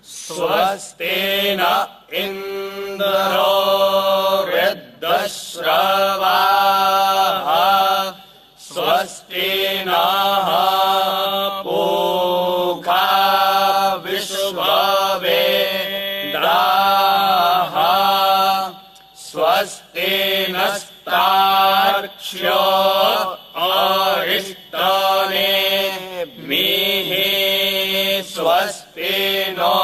स्वस्ति न इन्द्रो वृद्धश्रवाः स्वस्ति नः पूषा विश्ववेदाः स्वस्ति नस्तार्क्ष्यो अरिष्टनेमिः स्वस्ति नो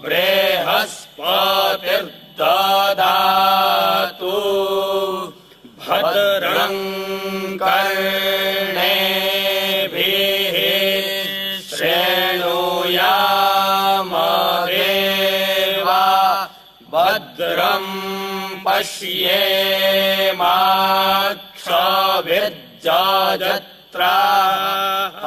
बृहस्पतिर्दधातु भद्रं कर्णेभिः शृणुयामदेवा भद्रं पश्येमाक्षभिर्यजत्राः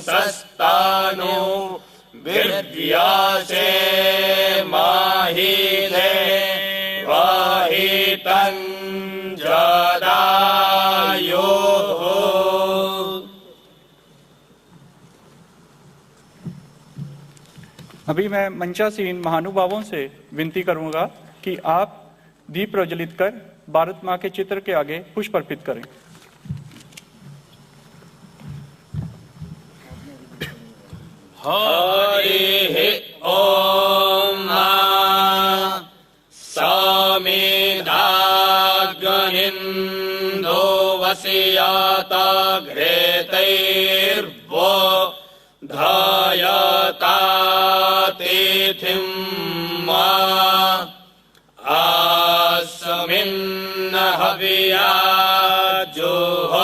स्थिरैरङ्गैस्तुष्टुवाग्ंसस्तनु विद्यासेमाहिते वाहितञ्जदायुः। अभी मैं मंचासीन महानुभावों से विनती करूंगा कि आप दीप प्रज्वलित कर भारत मां के चित्र के आगे पुष्प अर्पित करें। हरि ओम समिदाग्निन्दो वस्याता घृतैर्वो धायता तिथिं आस्मिन् हविया जुहोताना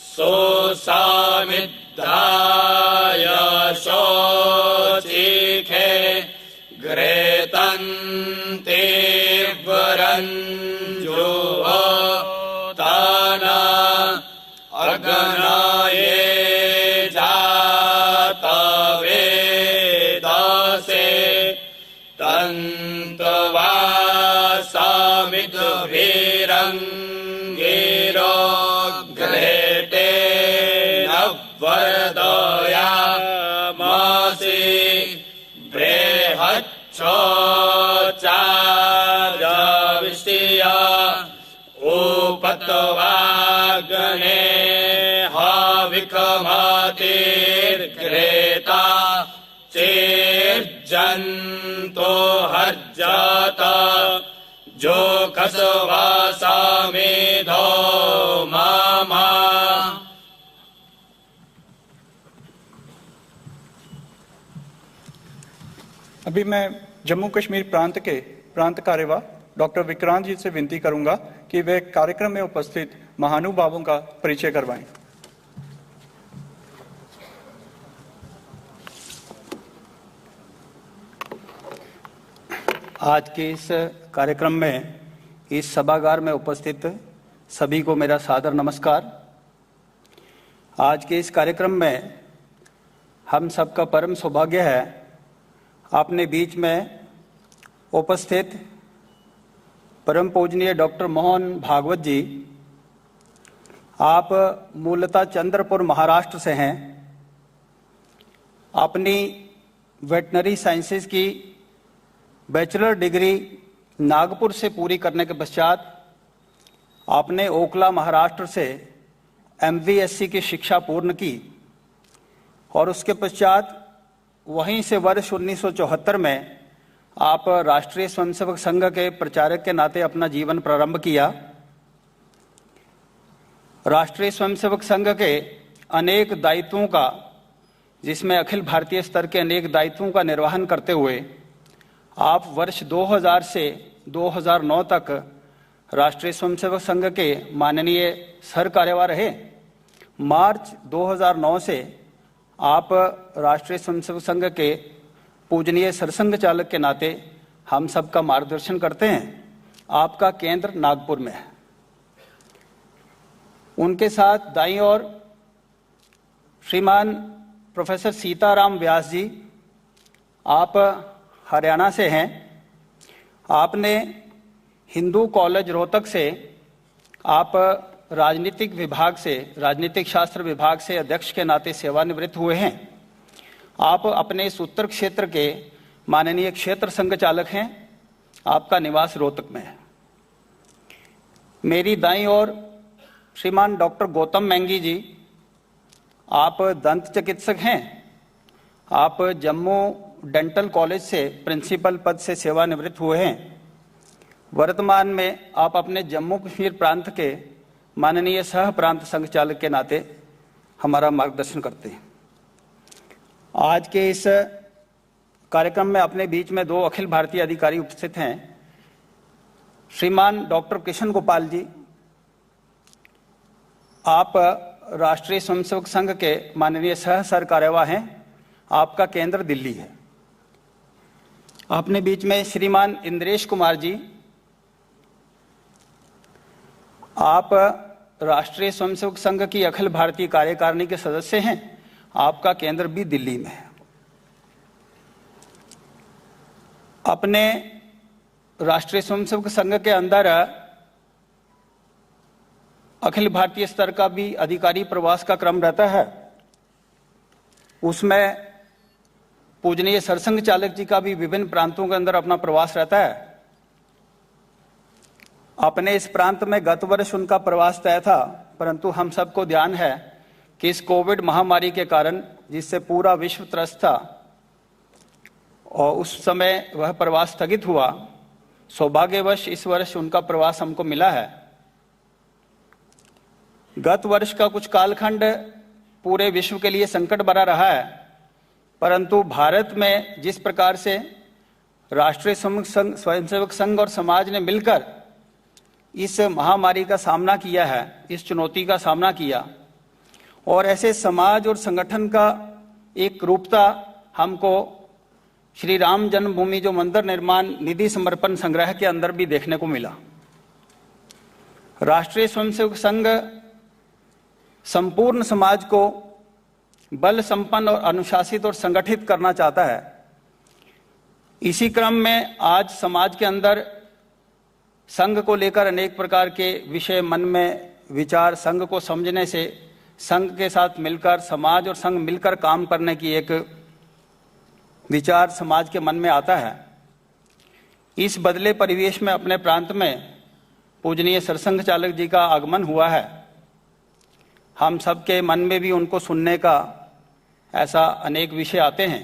सोसामिद्धाय शोचिखे घृतन्ते वरञ्जुहोताना अगनाये जातवेदासे तन्तवासामिद्भिरङ्गिरो घृते नवरदयामासि बृहच्छोचारविष्टिया उपतवाग्ने हाविकमातिर्घृता चेर्जन्तो हर्जाता जो कसवासामेधो मामा। अभी मैं जम्मू कश्मीर प्रांत के प्रांत कार्यवाह डॉक्टर विक्रांत जी से विनती करूंगा कि वे कार्यक्रम में उपस्थित महानुभावों का परिचय करवाएं। आज के इस कार्यक्रम में इस सभागार में उपस्थित सभी को मेरा सादर नमस्कार। आज के इस कार्यक्रम में हम सबका परम सौभाग्य है अपने बीच में उपस्थित परम पूजनीय डॉक्टर मोहन भागवत जी। आप मूलतः चंद्रपुर महाराष्ट्र से हैं। अपनी वेटनरी साइंसेज की बैचलर डिग्री नागपुर से पूरी करने के पश्चात आपने ओखला महाराष्ट्र से MVSC की शिक्षा पूर्ण की और उसके पश्चात वहीं से वर्ष 1974 में आप राष्ट्रीय स्वयंसेवक संघ के प्रचारक के नाते अपना जीवन प्रारंभ किया। राष्ट्रीय स्वयंसेवक संघ के अनेक दायित्वों का, जिसमें अखिल भारतीय स्तर के अनेक दायित्वों का निर्वहन करते हुए आप वर्ष 2000 से 2009 तक राष्ट्रीय स्वयंसेवक संघ के माननीय सर कार्यवाह रहे। मार्च 2009 से आप राष्ट्रीय स्वयंसेवक संघ के पूजनीय सरसंघ चालक के नाते हम सबका मार्गदर्शन करते हैं। आपका केंद्र नागपुर में है। उनके साथ दाईं ओर श्रीमान प्रोफेसर सीताराम व्यास जी, आप हरियाणा से हैं। आपने हिंदू कॉलेज रोहतक से आप राजनीतिक विभाग से, राजनीतिक शास्त्र विभाग से अध्यक्ष के नाते सेवानिवृत्त हुए हैं। आप अपने इस उत्तर क्षेत्र के माननीय क्षेत्र संघ चालक हैं। आपका निवास रोहतक में है। मेरी दाईं ओर श्रीमान डॉक्टर गौतम मैंगी जी, आप दंत चिकित्सक हैं। आप जम्मू डेंटल कॉलेज से प्रिंसिपल पद से सेवानिवृत्त हुए हैं। वर्तमान में आप अपने जम्मू कश्मीर प्रांत के माननीय सह प्रांत संघ चालक के नाते हमारा मार्गदर्शन करते हैं। आज के इस कार्यक्रम में अपने बीच में 2 अखिल भारतीय अधिकारी उपस्थित हैं। श्रीमान डॉक्टर किशन गोपाल जी, आप राष्ट्रीय स्वयंसेवक संघ के माननीय सह कार्यवाह हैं। आपका केंद्र दिल्ली है। अपने बीच में श्रीमान इंद्रेश कुमार जी, आप राष्ट्रीय स्वयंसेवक संघ की अखिल भारतीय कार्यकारिणी के सदस्य हैं। आपका केंद्र भी दिल्ली में है। अपने राष्ट्रीय स्वयंसेवक संघ के अंदर अखिल भारतीय स्तर का भी अधिकारी प्रवास का क्रम रहता है। उसमें पूजनीय सरसंघ चालक जी का भी विभिन्न प्रांतों के अंदर अपना प्रवास रहता है। अपने इस प्रांत में गत वर्ष उनका प्रवास तय था, परंतु हम सबको ध्यान है कि इस कोविड महामारी के कारण, जिससे पूरा विश्व त्रस्त था, और उस समय वह प्रवास स्थगित हुआ। सौभाग्यवश इस वर्ष उनका प्रवास हमको मिला है। गत वर्ष का कुछ कालखंड पूरे विश्व के लिए संकट भरा रहा है, परंतु भारत में जिस प्रकार से राष्ट्रीय स्वयंसेवक संघ और समाज ने मिलकर इस महामारी का सामना किया है, इस चुनौती का सामना किया, और ऐसे समाज और संगठन का एक रूपता हमको श्री राम जन्मभूमि जो मंदिर निर्माण निधि समर्पण संग्रह के अंदर भी देखने को मिला। राष्ट्रीय स्वयंसेवक संघ संपूर्ण समाज को बल संपन्न और अनुशासित और संगठित करना चाहता है। इसी क्रम में आज समाज के अंदर संघ को लेकर अनेक प्रकार के विषय मन में विचार, संघ को समझने से संघ के साथ मिलकर, समाज और संघ मिलकर काम करने की एक विचार समाज के मन में आता है। इस बदले परिवेश में अपने प्रांत में पूजनीय सरसंघ चालक जी का आगमन हुआ है। हम सबके मन में भी उनको सुनने का ऐसा अनेक विषय आते हैं।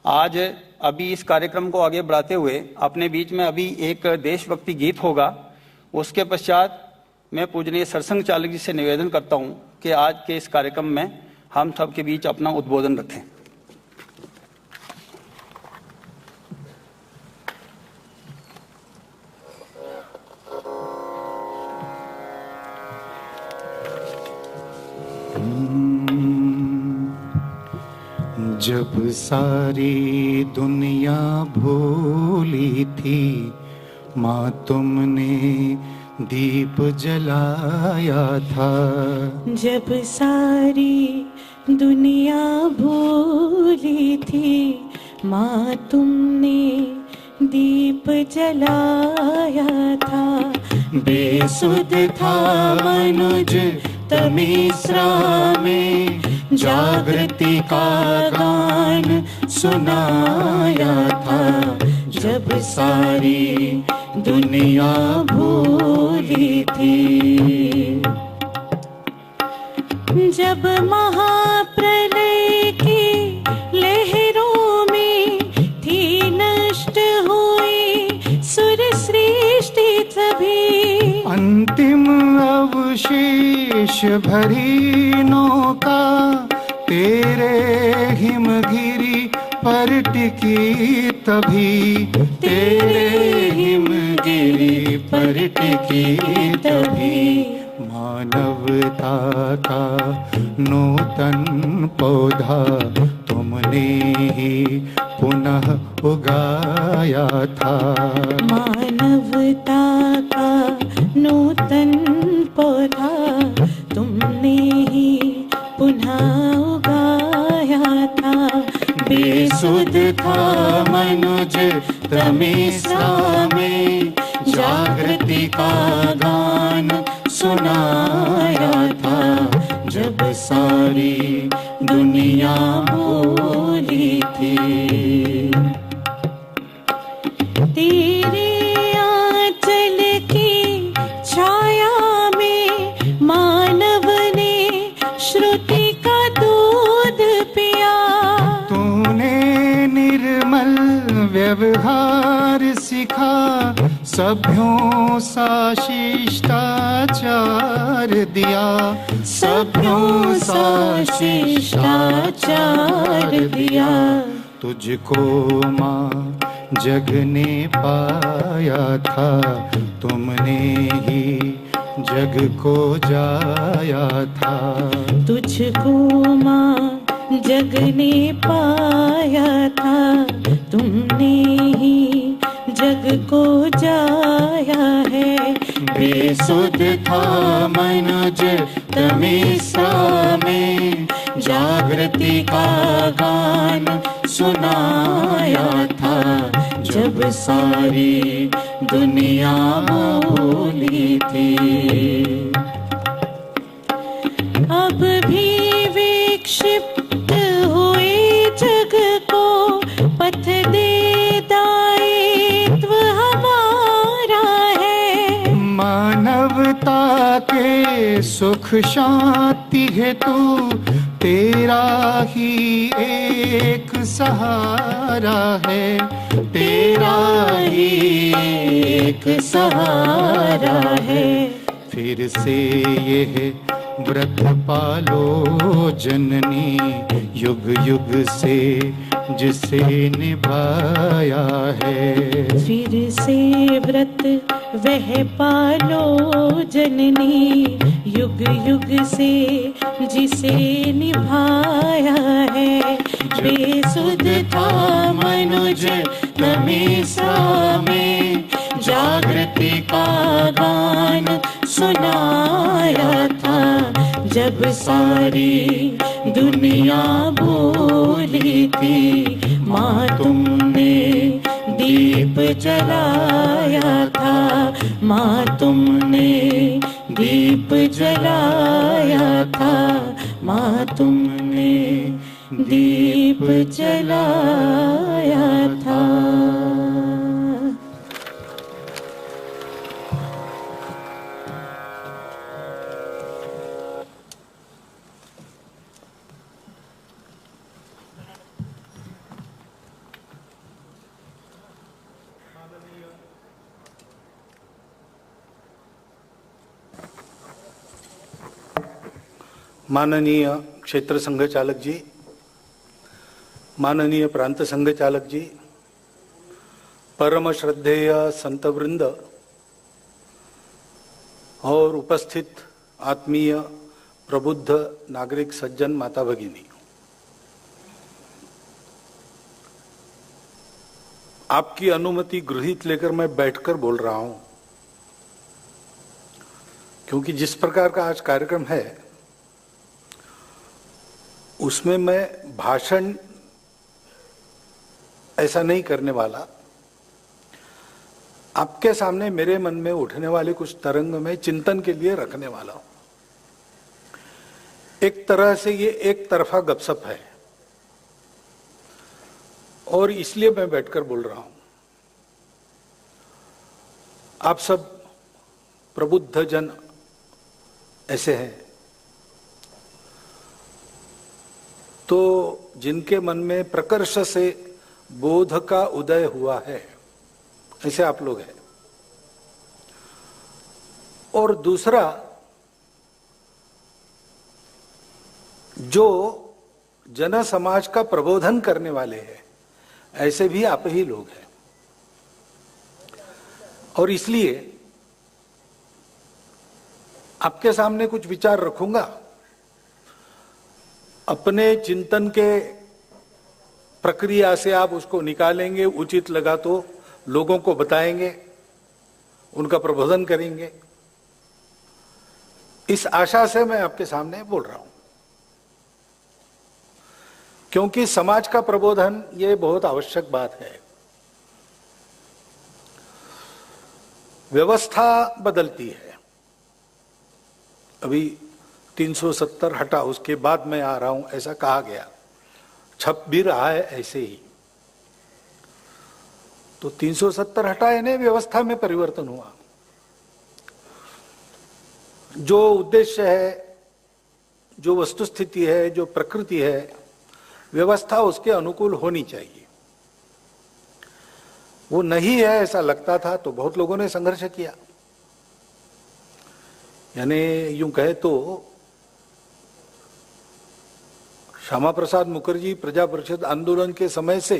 आज अभी इस कार्यक्रम को आगे बढ़ाते हुए अपने बीच में अभी एक देशभक्ति गीत होगा। उसके पश्चात मैं पूजनीय सरसंघ चालक जी से निवेदन करता हूं कि आज के इस कार्यक्रम में हम सबके बीच अपना उद्बोधन रखें। जब सारी दुनिया भूली थी, माँ तुमने दीप जलाया था। जब सारी दुनिया भूली थी, माँ तुमने दीप जलाया था। बेसुध था मनुज तमिश्रा में, जागृति का गान सुनाया था। जब सारी दुनिया भूली थी, जब महाप्रलय की लहरों में थी नष्ट हुई सुर सृष्टि सभी। अंतिम अवशेष भरी नौका तेरे हिमगिरी पर टिकी तभी। तेरे हिमगिरी पर टिकी तभी। मानवता का नूतन पौधा तुमने ही पुनः उगाया था। मानवता का नूतन पौधा तुमने ही पुनः उगाया था। बेसुध था मनुज तमिश्रा गान सुनाया था, जब सारी दुनिया बोली थी। तेरे आंचल की छाया में मानव ने श्रुति का दूध पिया। तूने निर्मल व्यवहार सिखा, सभ्यों सा शिष्टाचार दिया, सभ्यों सा शिष्टाचार दिया। तुझको माँ जग ने पाया था, तुमने ही जग को जाया था। तुझको माँ जग ने पाया था, तुमने ही जग को जाया है। बेसुध था मनुज तमिसा में, जागृति का गान सुनाया था, जब सारी दुनिया बोली थी। अब भी विक्षिप्त हुए जग को पथ दे दायित्व हमारा है। मानवता के सुख शांति हेतु तेरा ही एक सहारा है, तेरा ही एक सहारा है। फिर से यह व्रत पालो जननी, युग युग से जिसे निभाया है। फिर से व्रत वह पालो जननी, युग युग से जिसे निभाया है। बेसुध था मनुज तमिसा में, जागृति का गान सुनाया था, जब सारी दुनिया बोली थी। माँ तुमने दीप जलाया था, माँ तुमने दीप जलाया था, माँ तुमने दीप जलाया था। माननीय क्षेत्र संघ चालक जी, माननीय प्रांत संघ चालक जी, परम श्रद्धेय संत वृंद और उपस्थित आत्मीय प्रबुद्ध नागरिक सज्जन माता भगिनी, आपकी अनुमति गृहीत लेकर मैं बैठकर बोल रहा हूं, क्योंकि जिस प्रकार का आज कार्यक्रम है उसमें मैं भाषण ऐसा नहीं करने वाला। आपके सामने मेरे मन में उठने वाले कुछ तरंग में चिंतन के लिए रखने वाला हूं। एक तरह से ये एक तरफा गपशप है और इसलिए मैं बैठकर बोल रहा हूं। आप सब प्रबुद्ध जन ऐसे हैं तो जिनके मन में प्रकर्ष से बोध का उदय हुआ है, ऐसे आप लोग हैं। और दूसरा, जो जन समाज का प्रबोधन करने वाले हैं, ऐसे भी आप ही लोग हैं। और इसलिए आपके सामने कुछ विचार रखूंगा, अपने चिंतन के प्रक्रिया से आप उसको निकालेंगे, उचित लगा तो लोगों को बताएंगे, उनका प्रबोधन करेंगे। इस आशा से मैं आपके सामने बोल रहा हूं, क्योंकि समाज का प्रबोधन ये बहुत आवश्यक बात है। व्यवस्था बदलती है। अभी 370 हटा, उसके बाद मैं आ रहा हूं, ऐसा कहा गया, छप भी रहा है ऐसे ही। तो 370 हटा यानी व्यवस्था में परिवर्तन हुआ। जो उद्देश्य है, जो वस्तुस्थिति है, जो प्रकृति है, व्यवस्था उसके अनुकूल होनी चाहिए। वो नहीं है ऐसा लगता था तो बहुत लोगों ने संघर्ष किया। यानी यूं कहे तो श्यामा प्रसाद मुखर्जी प्रजा परिषद आंदोलन के समय से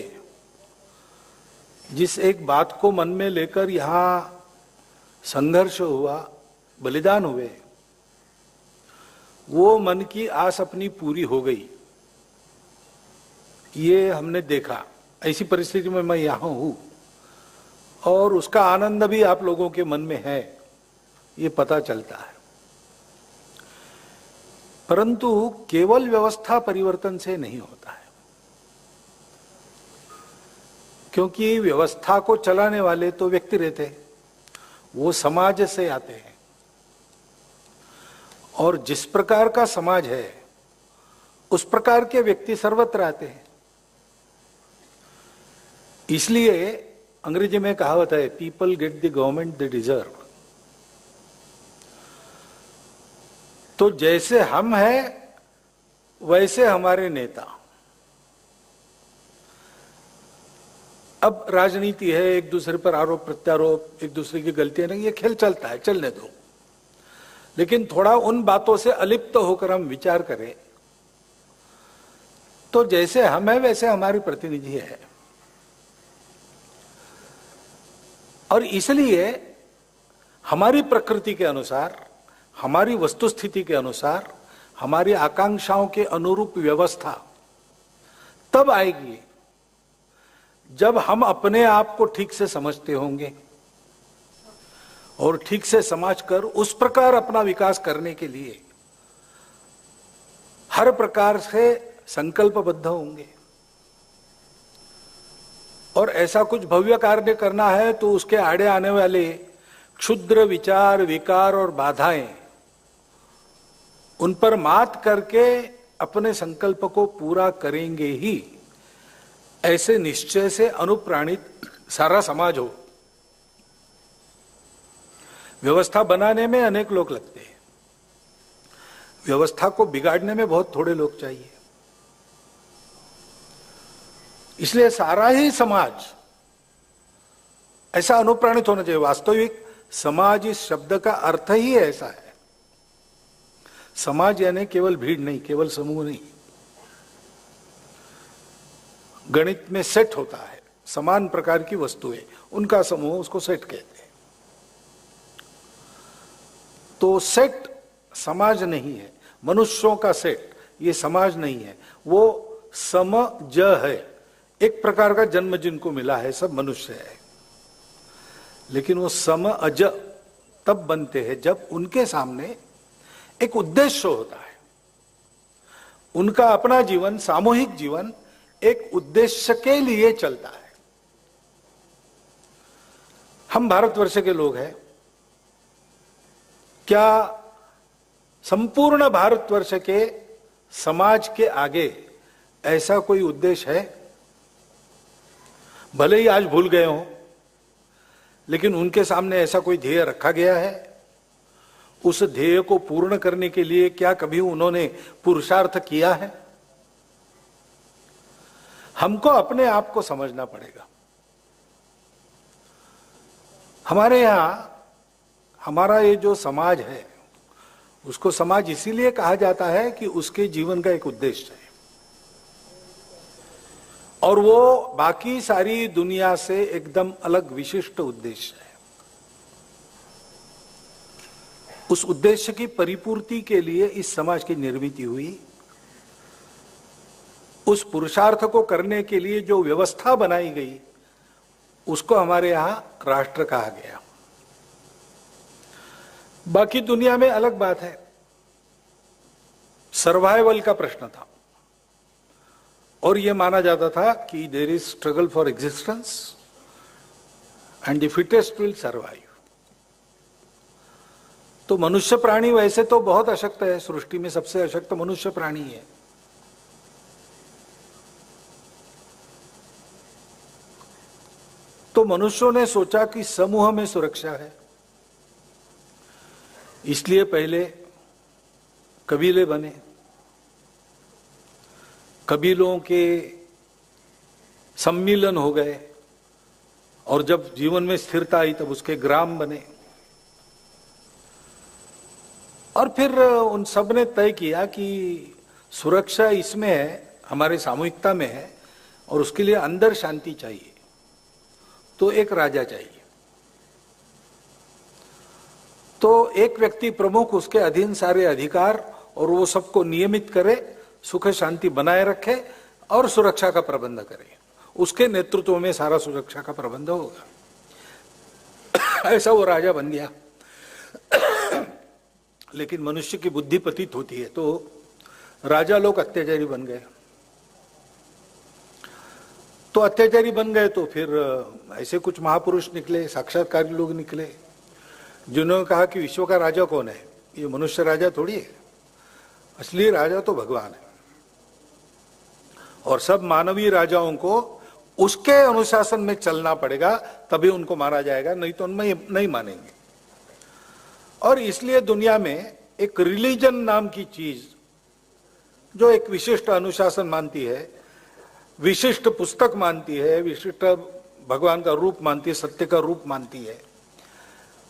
जिस एक बात को मन में लेकर यहां संघर्ष हुआ, बलिदान हुए, वो मन की आस अपनी पूरी हो गई, ये हमने देखा। ऐसी परिस्थिति में मैं यहां हूं और उसका आनंद भी आप लोगों के मन में है, ये पता चलता है। परंतु केवल व्यवस्था परिवर्तन से नहीं होता है, क्योंकि व्यवस्था को चलाने वाले तो व्यक्ति रहते हैं, वो समाज से आते हैं, और जिस प्रकार का समाज है उस प्रकार के व्यक्ति सर्वत्र आते हैं। इसलिए अंग्रेजी में कहावत है, people get the government they deserve. तो जैसे हम हैं वैसे हमारे नेता। अब राजनीति है, एक दूसरे पर आरोप प्रत्यारोप, एक दूसरे की गलतियां नहीं, ये खेल चलता है, चलने दो। लेकिन थोड़ा उन बातों से अलिप्त होकर हम विचार करें तो जैसे हम हैं वैसे हमारी प्रतिनिधि है। और इसलिए हमारी प्रकृति के अनुसार, हमारी वस्तुस्थिति के अनुसार, हमारी आकांक्षाओं के अनुरूप व्यवस्था तब आएगी जब हम अपने आप को ठीक से समझते होंगे और ठीक से समझकर उस प्रकार अपना विकास करने के लिए हर प्रकार से संकल्पबद्ध होंगे। और ऐसा कुछ भव्य कार्य करना है तो उसके आड़े आने वाले क्षुद्र विचार, विकार और बाधाएं, उन पर मात करके अपने संकल्प को पूरा करेंगे ही, ऐसे निश्चय से अनुप्राणित सारा समाज हो। व्यवस्था बनाने में अनेक लोग लगते हैं, व्यवस्था को बिगाड़ने में बहुत थोड़े लोग चाहिए। इसलिए सारा ही समाज ऐसा अनुप्राणित होना चाहिए। वास्तविक समाज इस शब्द का अर्थ ही ऐसा है। समाज यानी केवल भीड़ नहीं, केवल समूह नहीं। गणित में सेट होता है, समान प्रकार की वस्तुएं, उनका समूह, उसको सेट कहते हैं। तो सेट समाज नहीं है, मनुष्यों का सेट ये समाज नहीं है, वो समज है। एक प्रकार का जन्म जिनको मिला है, सब मनुष्य है, लेकिन वो समअज तब बनते हैं जब उनके सामने एक उद्देश्य होता है। उनका अपना जीवन, सामूहिक जीवन एक उद्देश्य के लिए चलता है। हम भारतवर्ष के लोग हैं, क्या संपूर्ण भारतवर्ष के समाज के आगे ऐसा कोई उद्देश्य है? भले ही आज भूल गए हों, लेकिन उनके सामने ऐसा कोई ध्येय रखा गया है? उस ध्येय को पूर्ण करने के लिए क्या कभी उन्होंने पुरुषार्थ किया है? हमको अपने आप को समझना पड़ेगा। हमारे यहां हमारा ये जो समाज है, उसको समाज इसीलिए कहा जाता है कि उसके जीवन का एक उद्देश्य है, और वो बाकी सारी दुनिया से एकदम अलग विशिष्ट उद्देश्य है। उस उद्देश्य की परिपूर्ति के लिए इस समाज की निर्मिति हुई। उस पुरुषार्थ को करने के लिए जो व्यवस्था बनाई गई, उसको हमारे यहां राष्ट्र कहा गया। बाकी दुनिया में अलग बात है, सर्वाइवल का प्रश्न था, और यह माना जाता था कि there is struggle for existence and the fittest will survive. तो मनुष्य प्राणी वैसे तो बहुत अशक्त है, सृष्टि में सबसे अशक्त मनुष्य प्राणी है। तो मनुष्यों ने सोचा कि समूह में सुरक्षा है, इसलिए पहले कबीले बने, कबीलों के सम्मिलन हो गए, और जब जीवन में स्थिरता आई तब उसके ग्राम बने। और फिर उन सब ने तय किया कि सुरक्षा इसमें है, हमारे सामूहिकता में है, और उसके लिए अंदर शांति चाहिए, तो एक राजा चाहिए। तो एक व्यक्ति प्रमुख, उसके अधीन सारे अधिकार, और वो सबको नियमित करे, सुख शांति बनाए रखे और सुरक्षा का प्रबंध करे। उसके नेतृत्व में सारा सुरक्षा का प्रबंध होगा। ऐसा वो राजा बन गया। लेकिन मनुष्य की बुद्धि पतित होती है, तो राजा लोग अत्याचारी बन गए। तो अत्याचारी बन गए तो फिर ऐसे कुछ महापुरुष निकले, साक्षात्कारी लोग निकले, जिन्होंने कहा कि विश्व का राजा कौन है? ये मनुष्य राजा थोड़ी है, असली राजा तो भगवान है। और सब मानवीय राजाओं को उसके अनुशासन में चलना पड़ेगा, तभी उनको मारा जाएगा, नहीं तो उनमें नहीं मानेंगे। और इसलिए दुनिया में एक रिलीजन नाम की चीज, जो एक विशिष्ट अनुशासन मानती है, विशिष्ट पुस्तक मानती है, विशिष्ट भगवान का रूप मानती है, सत्य का रूप मानती है,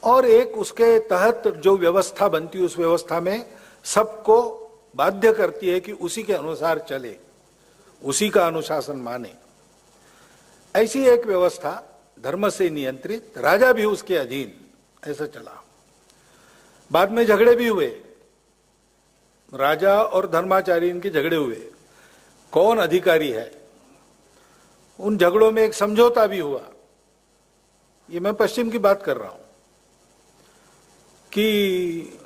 और एक उसके तहत जो व्यवस्था बनती है, उस व्यवस्था में सबको बाध्य करती है कि उसी के अनुसार चले, उसी का अनुशासन माने। ऐसी एक व्यवस्था धर्म से नियंत्रित, राजा भी उसके अधीन, ऐसा चला। बाद में झगड़े भी हुए, राजा और धर्माचारी इनके झगड़े हुए, कौन अधिकारी है। उन झगड़ों में एक समझौता भी हुआ, ये मैं पश्चिम की बात कर रहा हूं, कि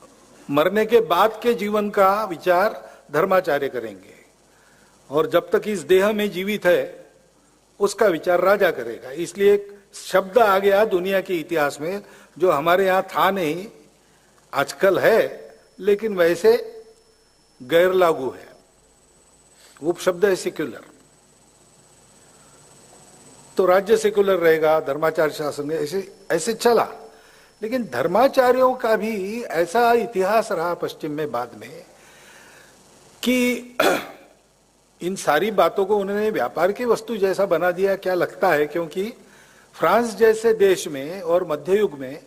मरने के बाद के जीवन का विचार धर्माचार्य करेंगे, और जब तक इस देह में जीवित है उसका विचार राजा करेगा। इसलिए एक शब्द आ गया दुनिया के इतिहास में, जो हमारे यहां था नहीं, आजकल है, लेकिन वैसे गैर लागू है। वो शब्द है सेक्युलर। तो राज्य सेक्युलर रहेगा, धर्माचार्य शासन, ऐसे चला। लेकिन धर्माचार्यों का भी ऐसा इतिहास रहा पश्चिम में बाद में, कि इन सारी बातों को उन्होंने व्यापार की वस्तु जैसा बना दिया। क्या लगता है, क्योंकि फ्रांस जैसे देश में और मध्य युग में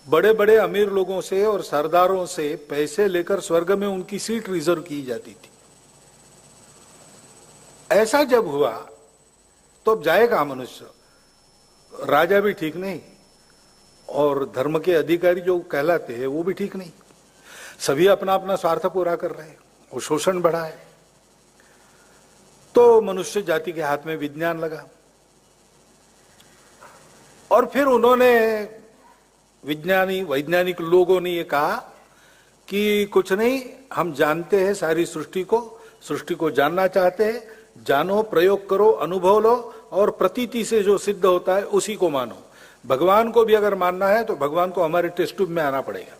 बड़े बड़े अमीर लोगों से और सरदारों से पैसे लेकर स्वर्ग में उनकी सीट रिजर्व की जाती थी। ऐसा जब हुआ तो अब जाए कहां मनुष्य? राजा भी ठीक नहीं, और धर्म के अधिकारी जो कहलाते हैं वो भी ठीक नहीं। सभी अपना अपना स्वार्थ पूरा कर रहे हैं, और शोषण बढ़ा है। तो मनुष्य जाति के हाथ में विज्ञान लगा, और फिर उन्होंने वैज्ञानिक लोगों ने ये कहा कि कुछ नहीं, हम जानते हैं सारी सृष्टि को जानना चाहते हैं, जानो, प्रयोग करो, अनुभव लो, और प्रतीति से जो सिद्ध होता है उसी को मानो। भगवान को भी अगर मानना है तो भगवान को हमारे टेस्ट ट्यूब में आना पड़ेगा।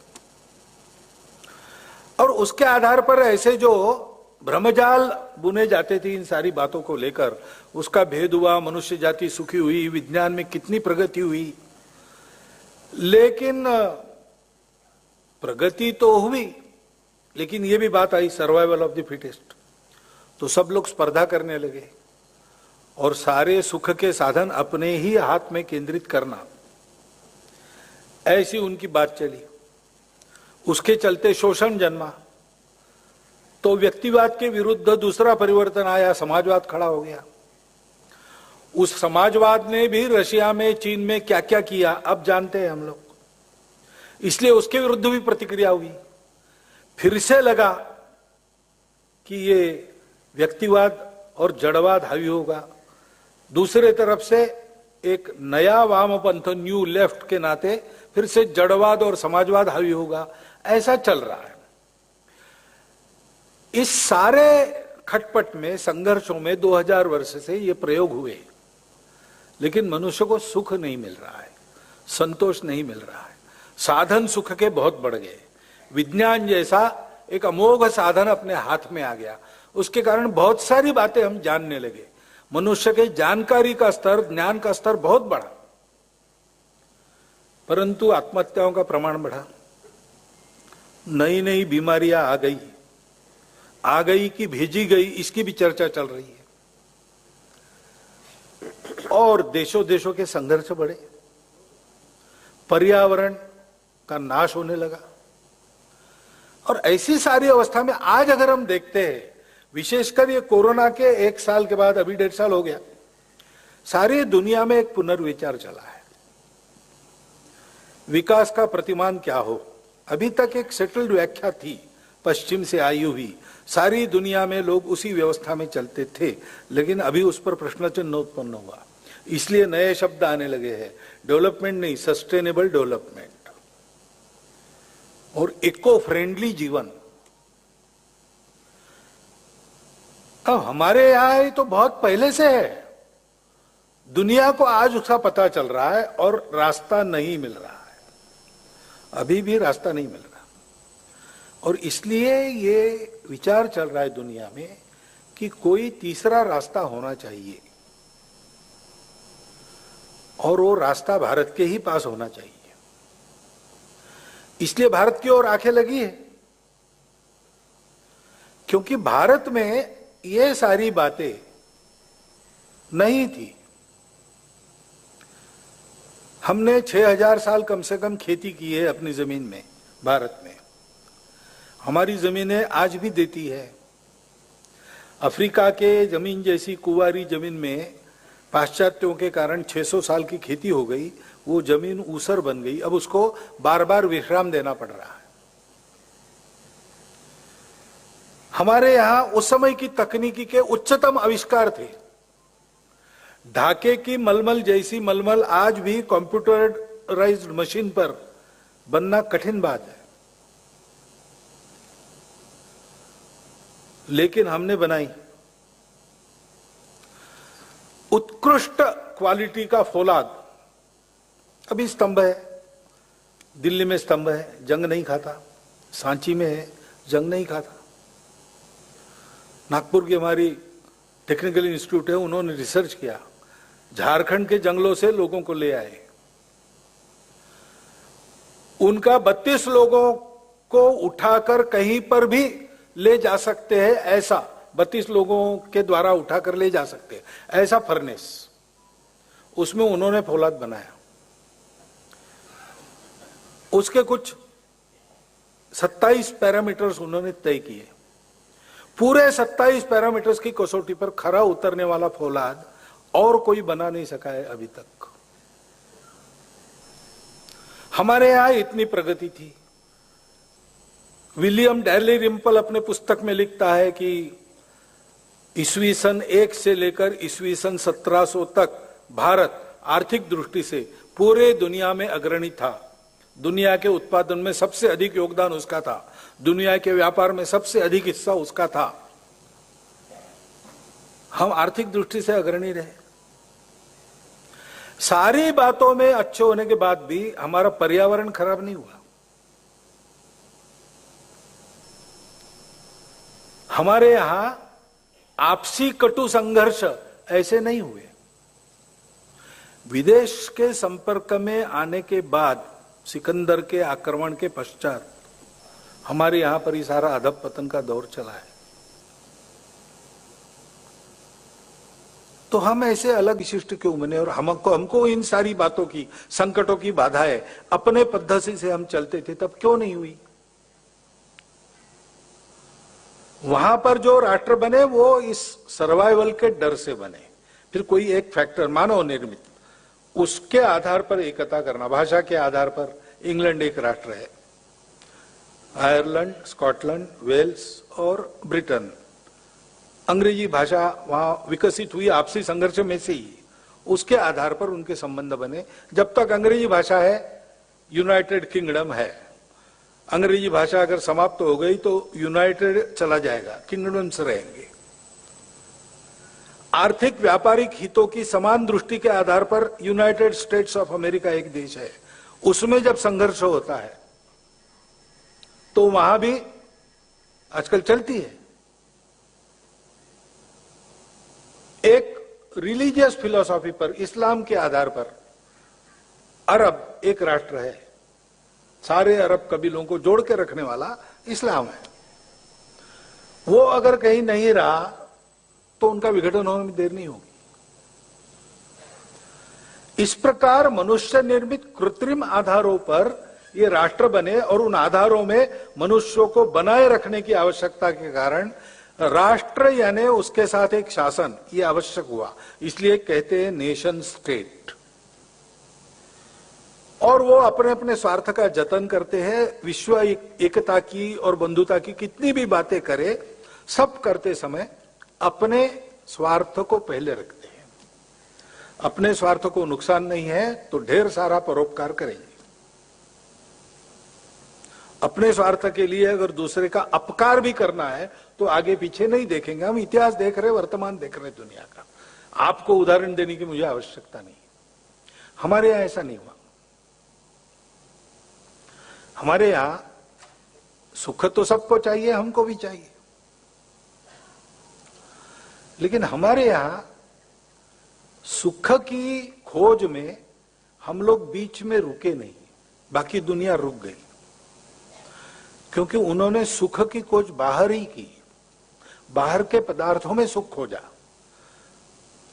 और उसके आधार पर ऐसे जो भ्रमजाल बुने जाते थे इन सारी बातों को लेकर, उसका भेद हुआ, मनुष्य जाति सुखी हुई, विज्ञान में कितनी प्रगति हुई। लेकिन प्रगति तो हुई, लेकिन ये भी बात आई सर्वाइवल ऑफ द फिटेस्ट। तो सब लोग स्पर्धा करने लगे, और सारे सुख के साधन अपने ही हाथ में केंद्रित करना, ऐसी उनकी बात चली। उसके चलते शोषण जन्मा। तो व्यक्तिवाद के विरुद्ध दूसरा परिवर्तन आया, समाजवाद खड़ा हो गया। उस समाजवाद ने भी रशिया में, चीन में क्या क्या किया अब जानते हैं हम लोग, इसलिए उसके विरुद्ध भी प्रतिक्रिया हुई। फिर से लगा कि ये व्यक्तिवाद और जड़वाद हावी होगा। दूसरे तरफ से एक नया वामपंथ, न्यू लेफ्ट के नाते फिर से जड़वाद और समाजवाद हावी होगा, ऐसा चल रहा है। इस सारे खटपट में, संघर्षों में 2000 वर्ष से ये प्रयोग हुए, लेकिन मनुष्य को सुख नहीं मिल रहा है, संतोष नहीं मिल रहा है। साधन सुख के बहुत बढ़ गए, विज्ञान जैसा एक अमोघ साधन अपने हाथ में आ गया, उसके कारण बहुत सारी बातें हम जानने लगे, मनुष्य के जानकारी का स्तर, ज्ञान का स्तर बहुत बढ़ा, परंतु आत्महत्याओं का प्रमाण बढ़ा, नई नई बीमारियां आ गई कि भेजी गई, इसकी भी चर्चा चल रही है, और देशों देशों के संघर्ष बढ़े, पर्यावरण का नाश होने लगा। और ऐसी सारी अवस्था में आज अगर हम देखते हैं, विशेषकर ये कोरोना के 1 साल के बाद, अभी 1.5 साल हो गया, सारी दुनिया में एक पुनर्विचार चला है, विकास का प्रतिमान क्या हो। अभी तक एक सेटल्ड व्याख्या थी, पश्चिम से आई हुई, सारी दुनिया में लोग उसी व्यवस्था में चलते थे, लेकिन अभी उस पर प्रश्न चिन्ह उत्पन्न हुआ, इसलिए नए शब्द आने लगे हैं, डेवलपमेंट नहीं, सस्टेनेबल डेवलपमेंट और इको फ्रेंडली जीवन। अब हमारे यहां ये तो बहुत पहले से है, दुनिया को आज उसका पता चल रहा है और रास्ता नहीं मिल रहा है, अभी भी रास्ता नहीं मिल रहा, और इसलिए ये विचार चल रहा है दुनिया में कि कोई तीसरा रास्ता होना चाहिए, और वो रास्ता भारत के ही पास होना चाहिए। इसलिए भारत की ओर आंखें लगी है, क्योंकि भारत में ये सारी बातें नहीं थी। हमने 6000 साल कम से कम खेती की है अपनी जमीन में, भारत में हमारी जमीनें आज भी देती है। अफ्रीका के जमीन जैसी कुंवारी जमीन में पाश्चात्यों के कारण 600 साल की खेती हो गई, वो जमीन ऊसर बन गई, अब उसको बार बार विश्राम देना पड़ रहा है। हमारे यहां उस समय की तकनीकी के उच्चतम आविष्कार थे, ढाके की मलमल जैसी मलमल आज भी कंप्यूटराइज्ड मशीन पर बनना कठिन बात है, लेकिन हमने बनाई। उत्कृष्ट क्वालिटी का फौलाद, अभी स्तंभ है, दिल्ली में स्तंभ है, जंग नहीं खाता, सांची में है, जंग नहीं खाता, नागपुर की हमारी टेक्निकल इंस्टीट्यूट है, उन्होंने रिसर्च किया, झारखंड के जंगलों से लोगों को ले आए, उनका 32 लोगों को उठाकर कहीं पर भी ले जा सकते हैं, ऐसा 32 लोगों के द्वारा उठाकर ले जा सकते हैं, ऐसा फर्नेस, उसमें उन्होंने फौलाद बनाया। उसके कुछ 27 पैरामीटर्स उन्होंने तय किए, पूरे 27 पैरामीटर्स की कसौटी पर खरा उतरने वाला फौलाद और कोई बना नहीं सका है अभी तक। हमारे यहां इतनी प्रगति थी। विलियम डैली रिम्पल अपने पुस्तक में लिखता है कि ईस्वी सन 1 से लेकर ईस्वी सन 1700 तक भारत आर्थिक दृष्टि से पूरे दुनिया में अग्रणी था, दुनिया के उत्पादन में सबसे अधिक योगदान उसका था, दुनिया के व्यापार में सबसे अधिक हिस्सा उसका था। हम आर्थिक दृष्टि से अग्रणी रहे, सारी बातों में अच्छे होने के बाद भी हमारा पर्यावरण खराब नहीं हुआ। हमारे यहां आपसी कटु संघर्ष ऐसे नहीं हुए। विदेश के संपर्क में आने के बाद, सिकंदर के आक्रमण के पश्चात हमारे यहां पर ही सारा अधपतन का दौर चला है। तो हम ऐसे अलग विशिष्ट क्यों बने, और हमको इन सारी बातों की, संकटों की बाधाएं अपने पद्धति से हम चलते थे, तब क्यों नहीं हुई? वहां पर जो राष्ट्र बने वो इस सर्वाइवल के डर से बने, फिर कोई एक फैक्टर मानव निर्मित, उसके आधार पर एकता करना। भाषा के आधार पर इंग्लैंड एक राष्ट्र है, आयरलैंड, स्कॉटलैंड, वेल्स और ब्रिटेन, अंग्रेजी भाषा वहां विकसित हुई आपसी संघर्ष में से ही, उसके आधार पर उनके संबंध बने। जब तक अंग्रेजी भाषा है यूनाइटेड किंगडम है, अंग्रेजी भाषा अगर समाप्त हो गई तो यूनाइटेड चला जाएगा, किंगडम्स रहेंगे। आर्थिक व्यापारिक हितों की समान दृष्टि के आधार पर यूनाइटेड स्टेट्स ऑफ अमेरिका एक देश है, उसमें जब संघर्ष होता है तो वहां भी आजकल चलती है एक रिलीजियस फिलॉसफी पर, इस्लाम के आधार पर अरब एक राष्ट्र है, सारे अरब कबीलों को जोड़ के रखने वाला इस्लाम है। वो अगर कहीं नहीं रहा तो उनका विघटन होने में देर नहीं होगी। इस प्रकार मनुष्य निर्मित कृत्रिम आधारों पर ये राष्ट्र बने और उन आधारों में मनुष्यों को बनाए रखने की आवश्यकता के कारण राष्ट्र यानी उसके साथ एक शासन ये आवश्यक हुआ, इसलिए कहते हैं नेशन स्टेट। और वो अपने अपने स्वार्थ का जतन करते हैं, विश्व एकता की और बंधुता की कितनी भी बातें करे, सब करते समय अपने स्वार्थ को पहले रखते हैं। अपने स्वार्थ को नुकसान नहीं है तो ढेर सारा परोपकार करेंगे। अपने स्वार्थ के लिए अगर दूसरे का अपकार भी करना है तो आगे पीछे नहीं देखेंगे। हम इतिहास देख रहे, वर्तमान देख रहे दुनिया का। आपको उदाहरण देने की मुझे आवश्यकता नहीं। हमारे यहां ऐसा नहीं हुआ। हमारे यहां सुख तो सबको चाहिए, हमको भी चाहिए, लेकिन हमारे यहां सुख की खोज में हम लोग बीच में रुके नहीं, बाकी दुनिया रुक गई, क्योंकि उन्होंने सुख की खोज बाहर ही की, बाहर के पदार्थों में सुख खोजा।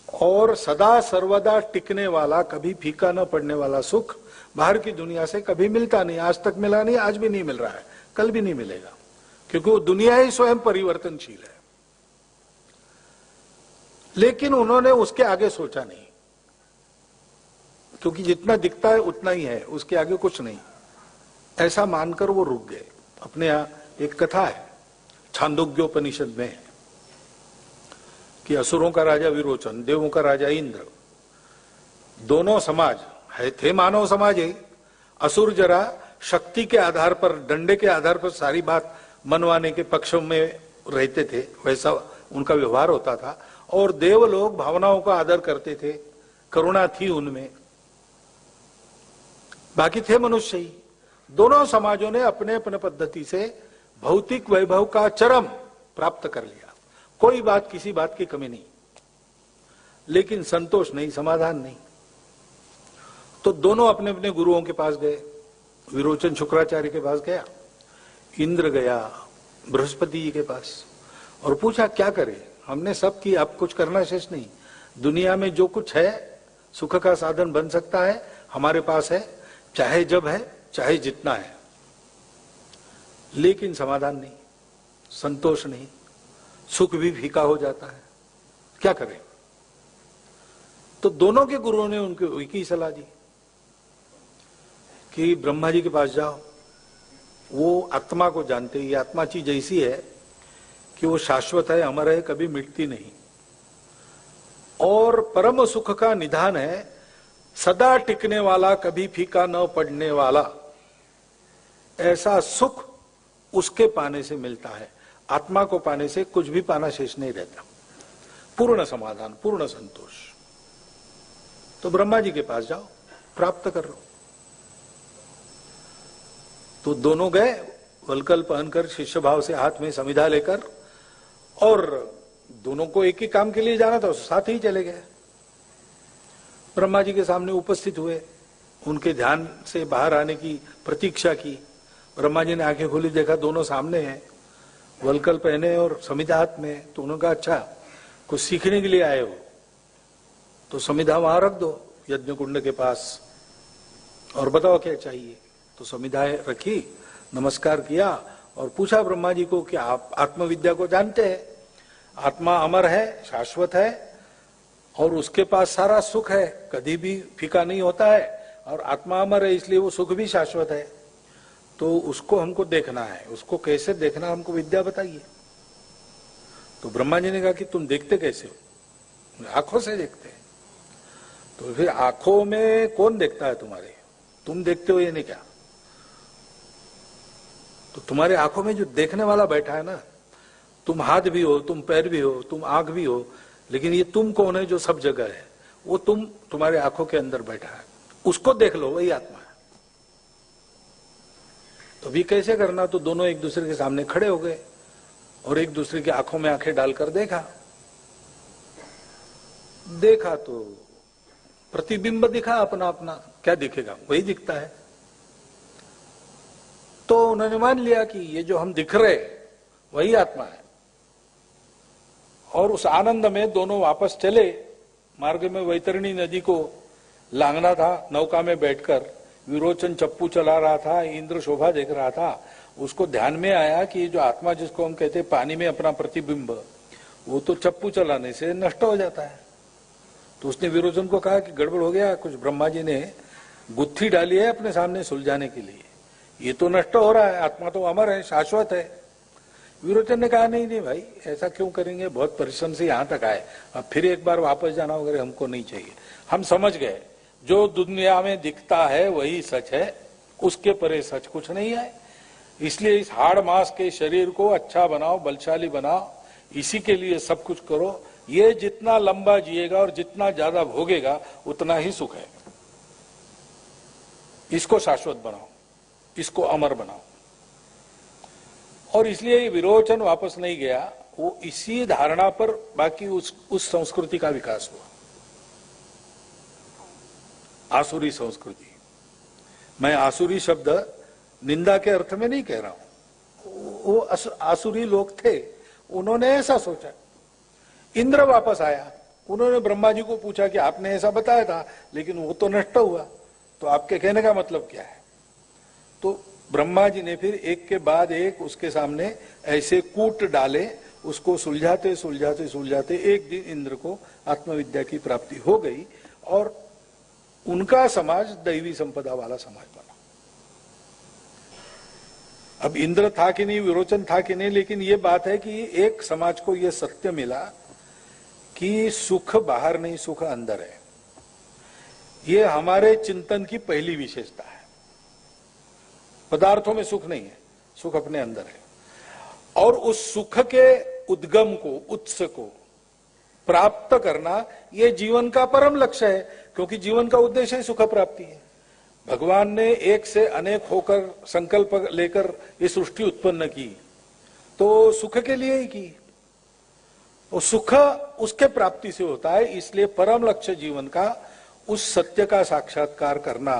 और सदा सर्वदा टिकने वाला, कभी फीका न पड़ने वाला सुख बाहर की दुनिया से कभी मिलता नहीं। आज तक मिला नहीं, आज भी नहीं मिल रहा है, कल भी नहीं मिलेगा, क्योंकि वो दुनिया ही स्वयं परिवर्तनशील है। लेकिन उन्होंने उसके आगे सोचा नहीं, क्योंकि जितना दिखता है उतना ही है, उसके आगे कुछ नहीं, ऐसा मानकर वो रुक गए। अपने यहां एक कथा है छांदोग्योपनिषद में कि असुरों का राजा विरोचन, देवों का राजा इंद्र, दोनों समाज है, थे मानव समाज ही। असुर जरा शक्ति के आधार पर, डंडे के आधार पर सारी बात मनवाने के पक्ष में रहते थे, वैसा उनका व्यवहार होता था। और देव लोग भावनाओं का आदर करते थे, करुणा थी उनमें, बाकी थे मनुष्य ही। दोनों समाजों ने अपने अपने पद्धति से भौतिक वैभव का चरम प्राप्त कर लिया, कोई बात किसी बात की कमी नहीं, लेकिन संतोष नहीं, समाधान नहीं। तो दोनों अपने अपने गुरुओं के पास गए। विरोचन शुक्राचार्य के पास गया, इंद्र गया बृहस्पति जी के पास, और पूछा क्या करें, हमने सब की, अब कुछ करना शेष नहीं। दुनिया में जो कुछ है सुख का साधन बन सकता है, हमारे पास है, चाहे जब है चाहे जितना है, लेकिन समाधान नहीं, संतोष नहीं, सुख भी फीका हो जाता है, क्या करें। तो दोनों के गुरुओं ने उनको एक ही सलाह दी कि ब्रह्मा जी के पास जाओ, वो आत्मा को जानते, ये आत्मा चीज ऐसी है कि वो शाश्वत है, अमर है, कभी मिटती नहीं, और परम सुख का निधान है, सदा टिकने वाला, कभी फीका न पड़ने वाला। ऐसा सुख उसके पाने से मिलता है, आत्मा को पाने से कुछ भी पाना शेष नहीं रहता। पूर्ण समाधान, पूर्ण संतोष। तो ब्रह्मा जी के पास जाओ, प्राप्त कर लो। तो दोनों गए, वलकल पहनकर, शिष्य भाव से हाथ में समिधा लेकर, और दोनों को एक ही काम के लिए जाना था, साथ ही चले गए। ब्रह्मा जी के सामने उपस्थित हुए, उनके ध्यान से बाहर आने की प्रतीक्षा की। ब्रह्मा जी ने आंखें खोली, देखा दोनों सामने हैं, वलकल पहने और समिधा हाथ में। तो उन्होंने कहा अच्छा कुछ सीखने के लिए आए हो तो समिधा वहां रख दो यज्ञ कुंड के पास, और बताओ क्या चाहिए। तो समिधाएं रखी, नमस्कार किया और पूछा ब्रह्मा जी को कि आप आत्मविद्या को जानते हैं, आत्मा अमर है, शाश्वत है, और उसके पास सारा सुख है, कभी भी फीका नहीं होता है, और आत्मा अमर है इसलिए वो सुख भी शाश्वत है। तो उसको हमको देखना है, उसको कैसे देखना हमको विद्या बताइए। तो ब्रह्मा जी ने कहा कि तुम देखते कैसे हो? आंखों से देखते हैं। तो फिर आंखों में कौन देखता है तुम्हारे? तुम देखते हो ये नहीं क्या? तो तुम्हारे आंखों में जो देखने वाला बैठा है ना, तुम हाथ भी हो, तुम पैर भी हो, तुम आंख भी हो, लेकिन ये तुम कौन है जो सब जगह है? वो तुम्हारे आंखों के अंदर बैठा है, उसको देख लो, वही आत्मा है। तो भी कैसे करना, तो दोनों एक दूसरे के सामने खड़े हो गए और एक दूसरे की आंखों में आंखें डालकर देखा तो प्रतिबिंब दिखा अपना अपना। क्या दिखेगा, वही दिखता है। तो उन्होंने मान लिया कि ये जो हम दिख रहे वही आत्मा है, और उस आनंद में दोनों वापस चले। मार्ग में वैतरणी नदी को लांघना था, नौका में बैठकर विरोचन चप्पू चला रहा था, इंद्र शोभा देख रहा था। उसको ध्यान में आया कि जो आत्मा जिसको हम कहते हैं पानी में अपना प्रतिबिंब, वो तो चप्पू चलाने से नष्ट हो जाता है। तो उसने विरोचन को कहा कि गड़बड़ हो गया, कुछ ब्रह्मा जी ने गुत्थी डाली है अपने सामने सुलझाने के लिए, ये तो नष्ट हो रहा है, आत्मा तो अमर है, शाश्वत है। विरोचन ने कहा नहीं नहीं भाई, ऐसा क्यों करेंगे, बहुत परिश्रम से यहाँ तक आए, अब फिर एक बार वापस जाना वगैरह हमको नहीं चाहिए। हम समझ गए जो दुनिया में दिखता है वही सच है, उसके परे सच कुछ नहीं है। इसलिए इस हाड़ मांस के शरीर को अच्छा बनाओ, बलशाली बनाओ, इसी के लिए सब कुछ करो। ये जितना लंबा जिएगा और जितना ज्यादा भोगेगा उतना ही सुख है। इसको शाश्वत बनाओ, इसको अमर बनाओ। और इसलिए विरोचन वापस नहीं गया, वो इसी धारणा पर बाकी उस संस्कृति का विकास हुआ, आसुरी संस्कृति। मैं आसुरी शब्द निंदा के अर्थ में नहीं कह रहा हूं, वो आसुरी लोग थे, उन्होंने ऐसा सोचा। इंद्र वापस आया, उन्होंने ब्रह्मा जी को पूछा कि आपने ऐसा बताया था लेकिन वो तो नष्ट हुआ, तो आपके कहने का मतलब क्या है। तो ब्रह्मा जी ने फिर एक के बाद एक उसके सामने ऐसे कूट डाले, उसको सुलझाते सुलझाते सुलझाते एक दिन इंद्र को आत्मविद्या की प्राप्ति हो गई और उनका समाज दैवी संपदा वाला समाज बना। अब इंद्र था कि नहीं, विरोचन था कि नहीं, लेकिन ये बात है कि एक समाज को यह सत्य मिला कि सुख बाहर नहीं, सुख अंदर है। ये हमारे चिंतन की पहली विशेषता है। पदार्थों में सुख नहीं है, सुख अपने अंदर है। और उस सुख के उद्गम को, उत्स को प्राप्त करना ये जीवन का परम लक्ष्य है, क्योंकि जीवन का उद्देश्य ही सुख प्राप्ति है। भगवान ने एक से अनेक होकर संकल्प लेकर ये सृष्टि उत्पन्न की तो सुख के लिए ही की, और सुख उसके प्राप्ति से होता है। इसलिए परम लक्ष्य जीवन का उस सत्य का साक्षात्कार करना,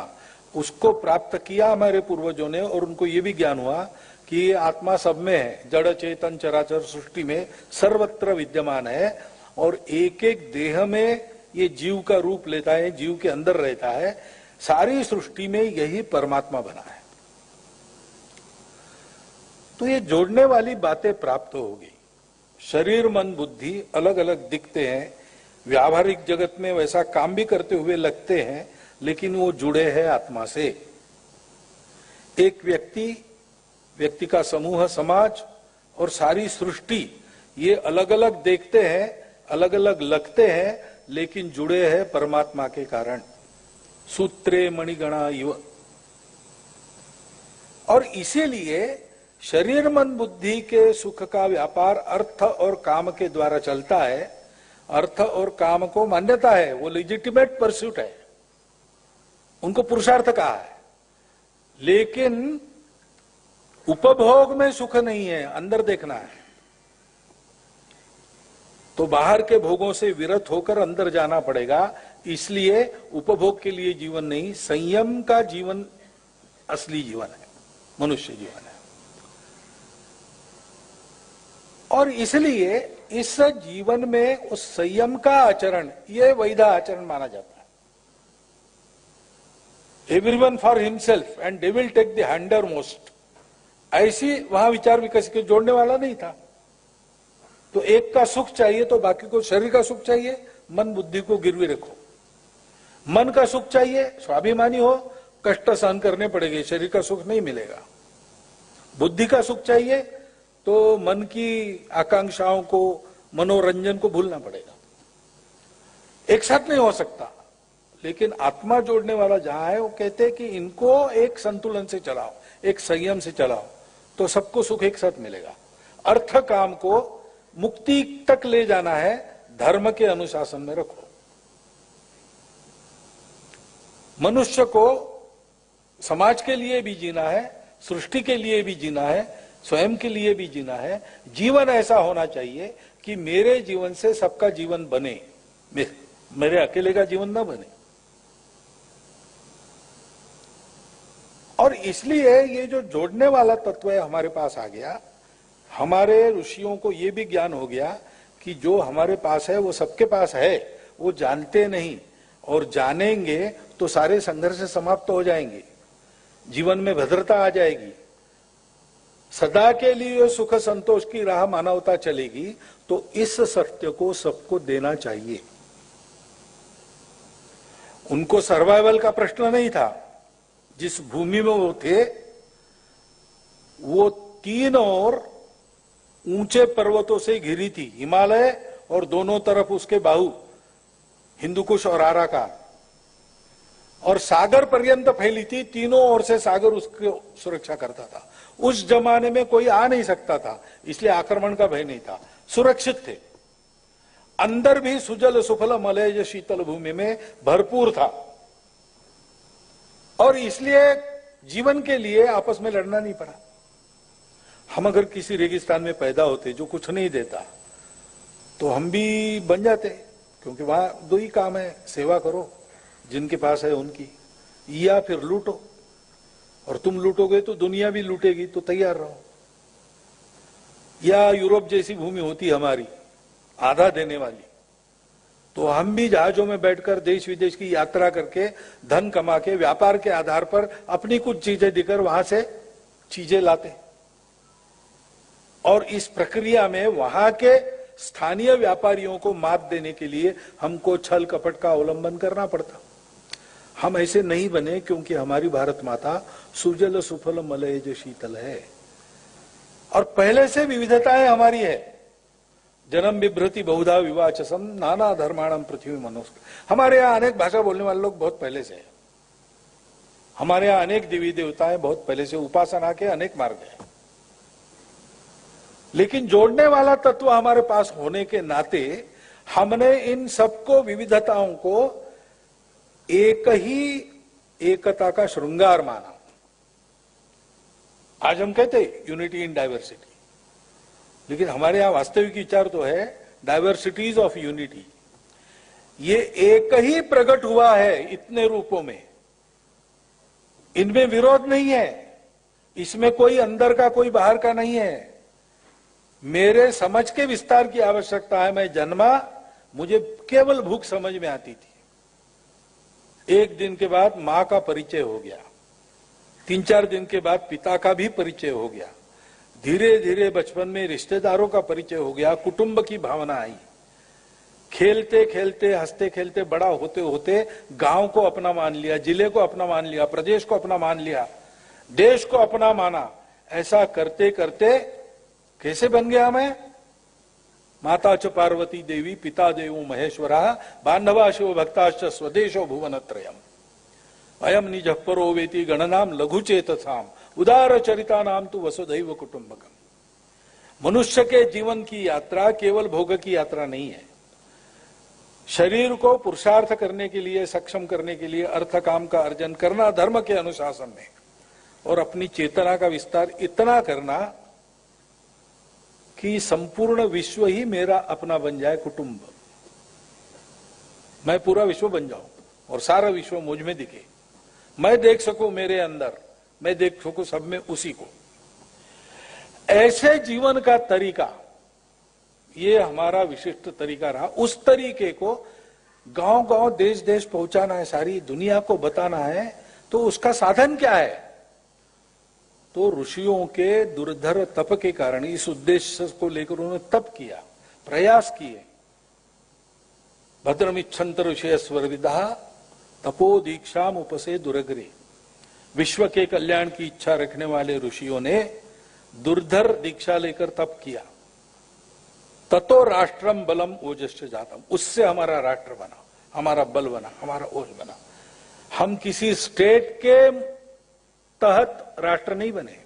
उसको प्राप्त किया हमारे पूर्वजों ने, और उनको ये भी ज्ञान हुआ कि ये आत्मा सब में है, जड़ चेतन चराचर सृष्टि में सर्वत्र विद्यमान है, और एक एक देह में ये जीव का रूप लेता है, जीव के अंदर रहता है। सारी सृष्टि में यही परमात्मा बना है। तो ये जोड़ने वाली बातें प्राप्त होगी। शरीर मन बुद्धि अलग अलग दिखते हैं, व्यावहारिक जगत में वैसा काम भी करते हुए लगते हैं, लेकिन वो जुड़े हैं आत्मा से। एक व्यक्ति का समूह, समाज और सारी सृष्टि ये अलग अलग देखते हैं, अलग अलग लगते हैं, लेकिन जुड़े हैं परमात्मा के कारण। सूत्रे मणिगणा इव। और इसीलिए शरीर मन बुद्धि के सुख का व्यापार अर्थ और काम के द्वारा चलता है। अर्थ और काम को मान्यता है, वो लेजिटिमेट परस्यूट है, उनको पुरुषार्थ कहा है। लेकिन उपभोग में सुख नहीं है, अंदर देखना है। तो बाहर के भोगों से विरत होकर अंदर जाना पड़ेगा। इसलिए उपभोग के लिए जीवन नहीं, संयम का जीवन असली जीवन है, मनुष्य जीवन है। और इसलिए इस जीवन में उस संयम का आचरण ये वैधा आचरण माना जाता है। Everyone for himself and they will take the hindmost, ऐसी वहां विचार विकसित को जोड़ने वाला नहीं था। तो एक का सुख चाहिए तो बाकी को, शरीर का सुख चाहिए, मन बुद्धि को गिरवी रखो। मन का सुख चाहिए, स्वाभिमानी हो, कष्ट सहन करने पड़ेंगे, शरीर का सुख नहीं मिलेगा। बुद्धि का सुख चाहिए तो मन की आकांक्षाओं को, मनोरंजन को भूलना पड़ेगा। एक साथ नहीं हो सकता। लेकिन आत्मा जोड़ने वाला जहां है, वो कहते हैं कि इनको एक संतुलन से चलाओ, एक संयम से चलाओ, तो सबको सुख एक साथ मिलेगा। अर्थ काम को मुक्ति तक ले जाना है, धर्म के अनुशासन में रखो। मनुष्य को समाज के लिए भी जीना है, सृष्टि के लिए भी जीना है, स्वयं के लिए भी जीना है। जीवन ऐसा होना चाहिए कि मेरे जीवन से सबका जीवन बने, मेरे अकेले का जीवन ना बने। और इसलिए ये जो जोड़ने वाला तत्व है हमारे पास आ गया। हमारे ऋषियों को ये भी ज्ञान हो गया कि जो हमारे पास है वो सबके पास है, वो जानते नहीं, और जानेंगे तो सारे संघर्ष समाप्त हो जाएंगे, जीवन में भद्रता आ जाएगी, सदा के लिए सुख संतोष की राह मानवता चलेगी। तो इस सत्य को सबको देना चाहिए। उनको सर्वाइवल का प्रश्न नहीं था। जिस भूमि में वो थे वो तीन और ऊंचे पर्वतों से घिरी थी, हिमालय और दोनों तरफ उसके बाहु हिंदुकुश और आराकान, और सागर पर्यंत फैली थी। तीनों ओर से सागर उसकी सुरक्षा करता था। उस जमाने में कोई आ नहीं सकता था, इसलिए आक्रमण का भय नहीं था, सुरक्षित थे। अंदर भी सुजल सुफल मलय शीतल भूमि में भरपूर था, और इसलिए जीवन के लिए आपस में लड़ना नहीं पड़ा। हम अगर किसी रेगिस्तान में पैदा होते जो कुछ नहीं देता तो हम भी बन जाते, क्योंकि वहां दो ही काम है, सेवा करो जिनके पास है उनकी, या फिर लूटो, और तुम लूटोगे तो दुनिया भी लूटेगी, तो तैयार रहो। या यूरोप जैसी भूमि होती हमारी आधा देने वाली, तो हम भी जहाजों में बैठकर देश विदेश की यात्रा करके धन कमा के व्यापार के आधार पर अपनी कुछ चीजें देकर वहां से चीजें लाते। और इस प्रक्रिया में वहां के स्थानीय व्यापारियों को मात देने के लिए हमको छल कपट का अवलंबन करना पड़ता। हम ऐसे नहीं बने, क्योंकि हमारी भारत माता सुजल सुफल मलय जो शीतल है, और पहले से विविधताएं हमारी है। जन्म बिभ्रति बहुधा विवाचसम नाना धर्माणम पृथ्वी मनुष्य। हमारे यहाँ अनेक भाषा बोलने वाले लोग बहुत पहले से है। हमारे यहाँ अनेक देवी देवताएं बहुत पहले से, उपासना के अनेक मार्ग है। लेकिन जोड़ने वाला तत्व हमारे पास होने के नाते हमने इन सबको, विविधताओं को एक ही एकता का श्रृंगार माना। आज हम कहते यूनिटी इन डाइवर्सिटी, लेकिन हमारे यहां वास्तविक विचार तो है डाइवर्सिटीज ऑफ यूनिटी। ये एक ही प्रकट हुआ है इतने रूपों में, इनमें विरोध नहीं है, इसमें कोई अंदर का कोई बाहर का नहीं है। मेरे समझ के विस्तार की आवश्यकता है। मैं जन्मा, मुझे केवल भूख समझ में आती थी। एक दिन के बाद मां का परिचय हो गया, 3-4 दिन के बाद पिता का भी परिचय हो गया, धीरे धीरे बचपन में रिश्तेदारों का परिचय हो गया, कुटुंब की भावना आई। खेलते खेलते, हंसते खेलते, बड़ा होते होते गांव को अपना मान लिया, जिले को अपना मान लिया, प्रदेश को अपना मान लिया, देश को अपना माना। ऐसा करते करते कैसे बन गया मैं? माता च पार्वती देवी, पिता देवो महेश्वरा, बांधवा शिव भक्ताश्च स्वदेशो भुवनत्रयम्, अयम निज परो वेति गणनाम लघुचेतसाम, उदार चरिता नाम तु वसुधैव कुटुंबकम। मनुष्य के जीवन की यात्रा केवल भोग की यात्रा नहीं है। शरीर को पुरुषार्थ करने के लिए, सक्षम करने के लिए अर्थ काम का अर्जन करना धर्म के अनुशासन में, और अपनी चेतना का विस्तार इतना करना कि संपूर्ण विश्व ही मेरा अपना बन जाए, कुटुंब। मैं पूरा विश्व बन जाऊं और सारा विश्व मुझ में दिखे, मैं देख सकूं मेरे अंदर, मैं देख सकूं सब में उसी को। ऐसे जीवन का तरीका, ये हमारा विशिष्ट तरीका रहा। उस तरीके को गांव गांव, देश देश पहुंचाना है, सारी दुनिया को बताना है। तो उसका साधन क्या है? तो ऋषियों के दुर्धर तप के कारण इस उद्देश्य को लेकर उन्होंने तप किया, प्रयास किए। भद्रमिच्छन्त ऋषय स्वर्विदा तपो दीक्षाम उपसे दुरग्रे। विश्व के कल्याण की इच्छा रखने वाले ऋषियों ने दुर्धर दीक्षा लेकर तप किया। ततो राष्ट्रम बलम ओजस्य जातम, उससे हमारा राष्ट्र बना, हमारा बल बना, हमारा ओज बना। हम किसी स्टेट के तहत राष्ट्र नहीं बने।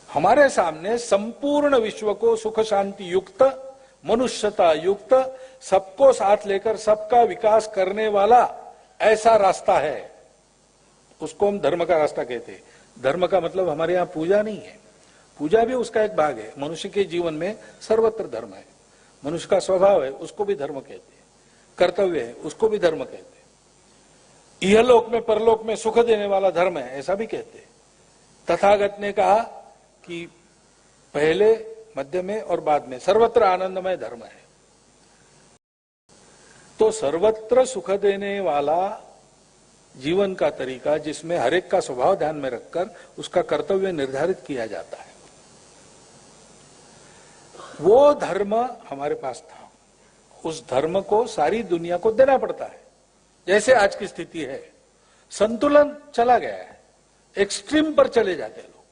हमारे सामने संपूर्ण विश्व को सुख शांति युक्त, मनुष्यता युक्त, सबको साथ लेकर सबका विकास करने वाला ऐसा रास्ता है। उसको हम धर्म का रास्ता कहते हैं। धर्म का मतलब हमारे यहाँ पूजा नहीं है, पूजा भी उसका एक भाग है। मनुष्य के जीवन में सर्वत्र धर्म है। मनुष्य का स्वभाव है, उसको भी धर्म कहते हैं। कर्तव्य है, उसको भी धर्म कहते हैं। इहलोक में परलोक में सुख देने वाला धर्म है, ऐसा भी कहते हैं। तथागत ने कहा कि पहले, मध्य में और बाद में सर्वत्र आनंदमय धर्म है। तो सर्वत्र सुख देने वाला जीवन का तरीका, जिसमें हर एक का स्वभाव ध्यान में रखकर उसका कर्तव्य निर्धारित किया जाता है, वो धर्म हमारे पास था। उस धर्म को सारी दुनिया को देना पड़ता है। जैसे आज की स्थिति है, संतुलन चला गया है, एक्सट्रीम पर चले जाते हैं लोग।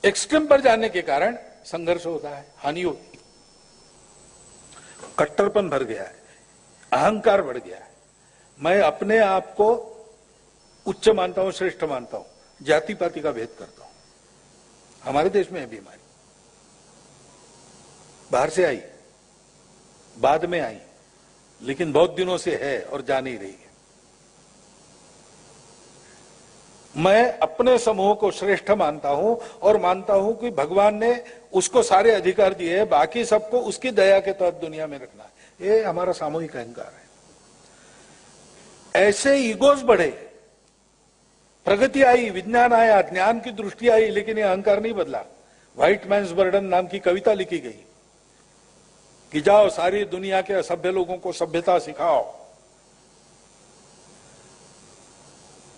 एक्सट्रीम पर जाने के कारण संघर्ष होता है, हानि होती है, कट्टरपन भर गया है, अहंकार बढ़ गया है। मैं अपने आप को उच्च मानता हूं, श्रेष्ठ मानता हूं, जाति पाति का भेद करता हूं। हमारे देश में है बीमारी, बाहर से आई, बाद में आई, लेकिन बहुत दिनों से है और जा नहीं रही है। मैं अपने समूह को श्रेष्ठ मानता हूं और मानता हूं कि भगवान ने उसको सारे अधिकार दिए हैं, बाकी सबको उसकी दया के तहत दुनिया में रखना है। ये हमारा सामूहिक अहंकार है। ऐसे ईगोज बढ़े, प्रगति आई, विज्ञान आया, ज्ञान की दृष्टि आई, लेकिन ये अहंकार नहीं बदला। व्हाइट मैन्स बर्डन नाम की कविता लिखी गई कि जाओ सारी दुनिया के असभ्य लोगों को सभ्यता सिखाओ,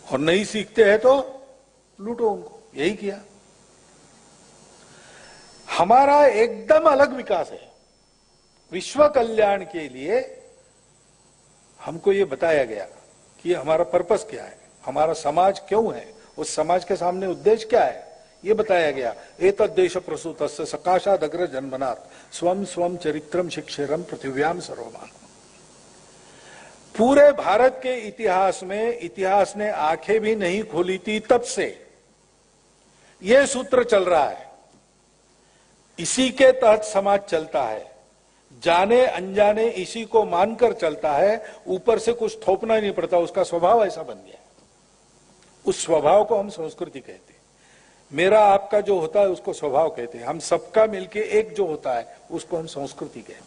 और नहीं सीखते हैं तो लूटो उनको। यही किया। हमारा एकदम अलग विकास है। विश्व कल्याण के लिए हमको ये बताया गया कि हमारा पर्पस क्या है, हमारा समाज क्यों है, उस समाज के सामने उद्देश्य क्या है, ये बताया गया। एतद् देश प्रसूतस्य सकाशाद अग्र जन्मनात् स्वम स्वम चरित्रम शिक्षेरम पृथिव्याम सर्वमान। पूरे भारत के इतिहास में इतिहास ने आंखें भी नहीं खोली थी तब से यह सूत्र चल रहा है। इसी के तहत समाज चलता है, जाने अनजाने इसी को मानकर चलता है। ऊपर से कुछ थोपना नहीं पड़ता, उसका स्वभाव ऐसा बन गया। उस स्वभाव को हम संस्कृति कहते हैं। मेरा आपका जो होता है उसको स्वभाव कहते हैं। हम सबका मिलके एक जो होता है उसको हम संस्कृति कहते हैं।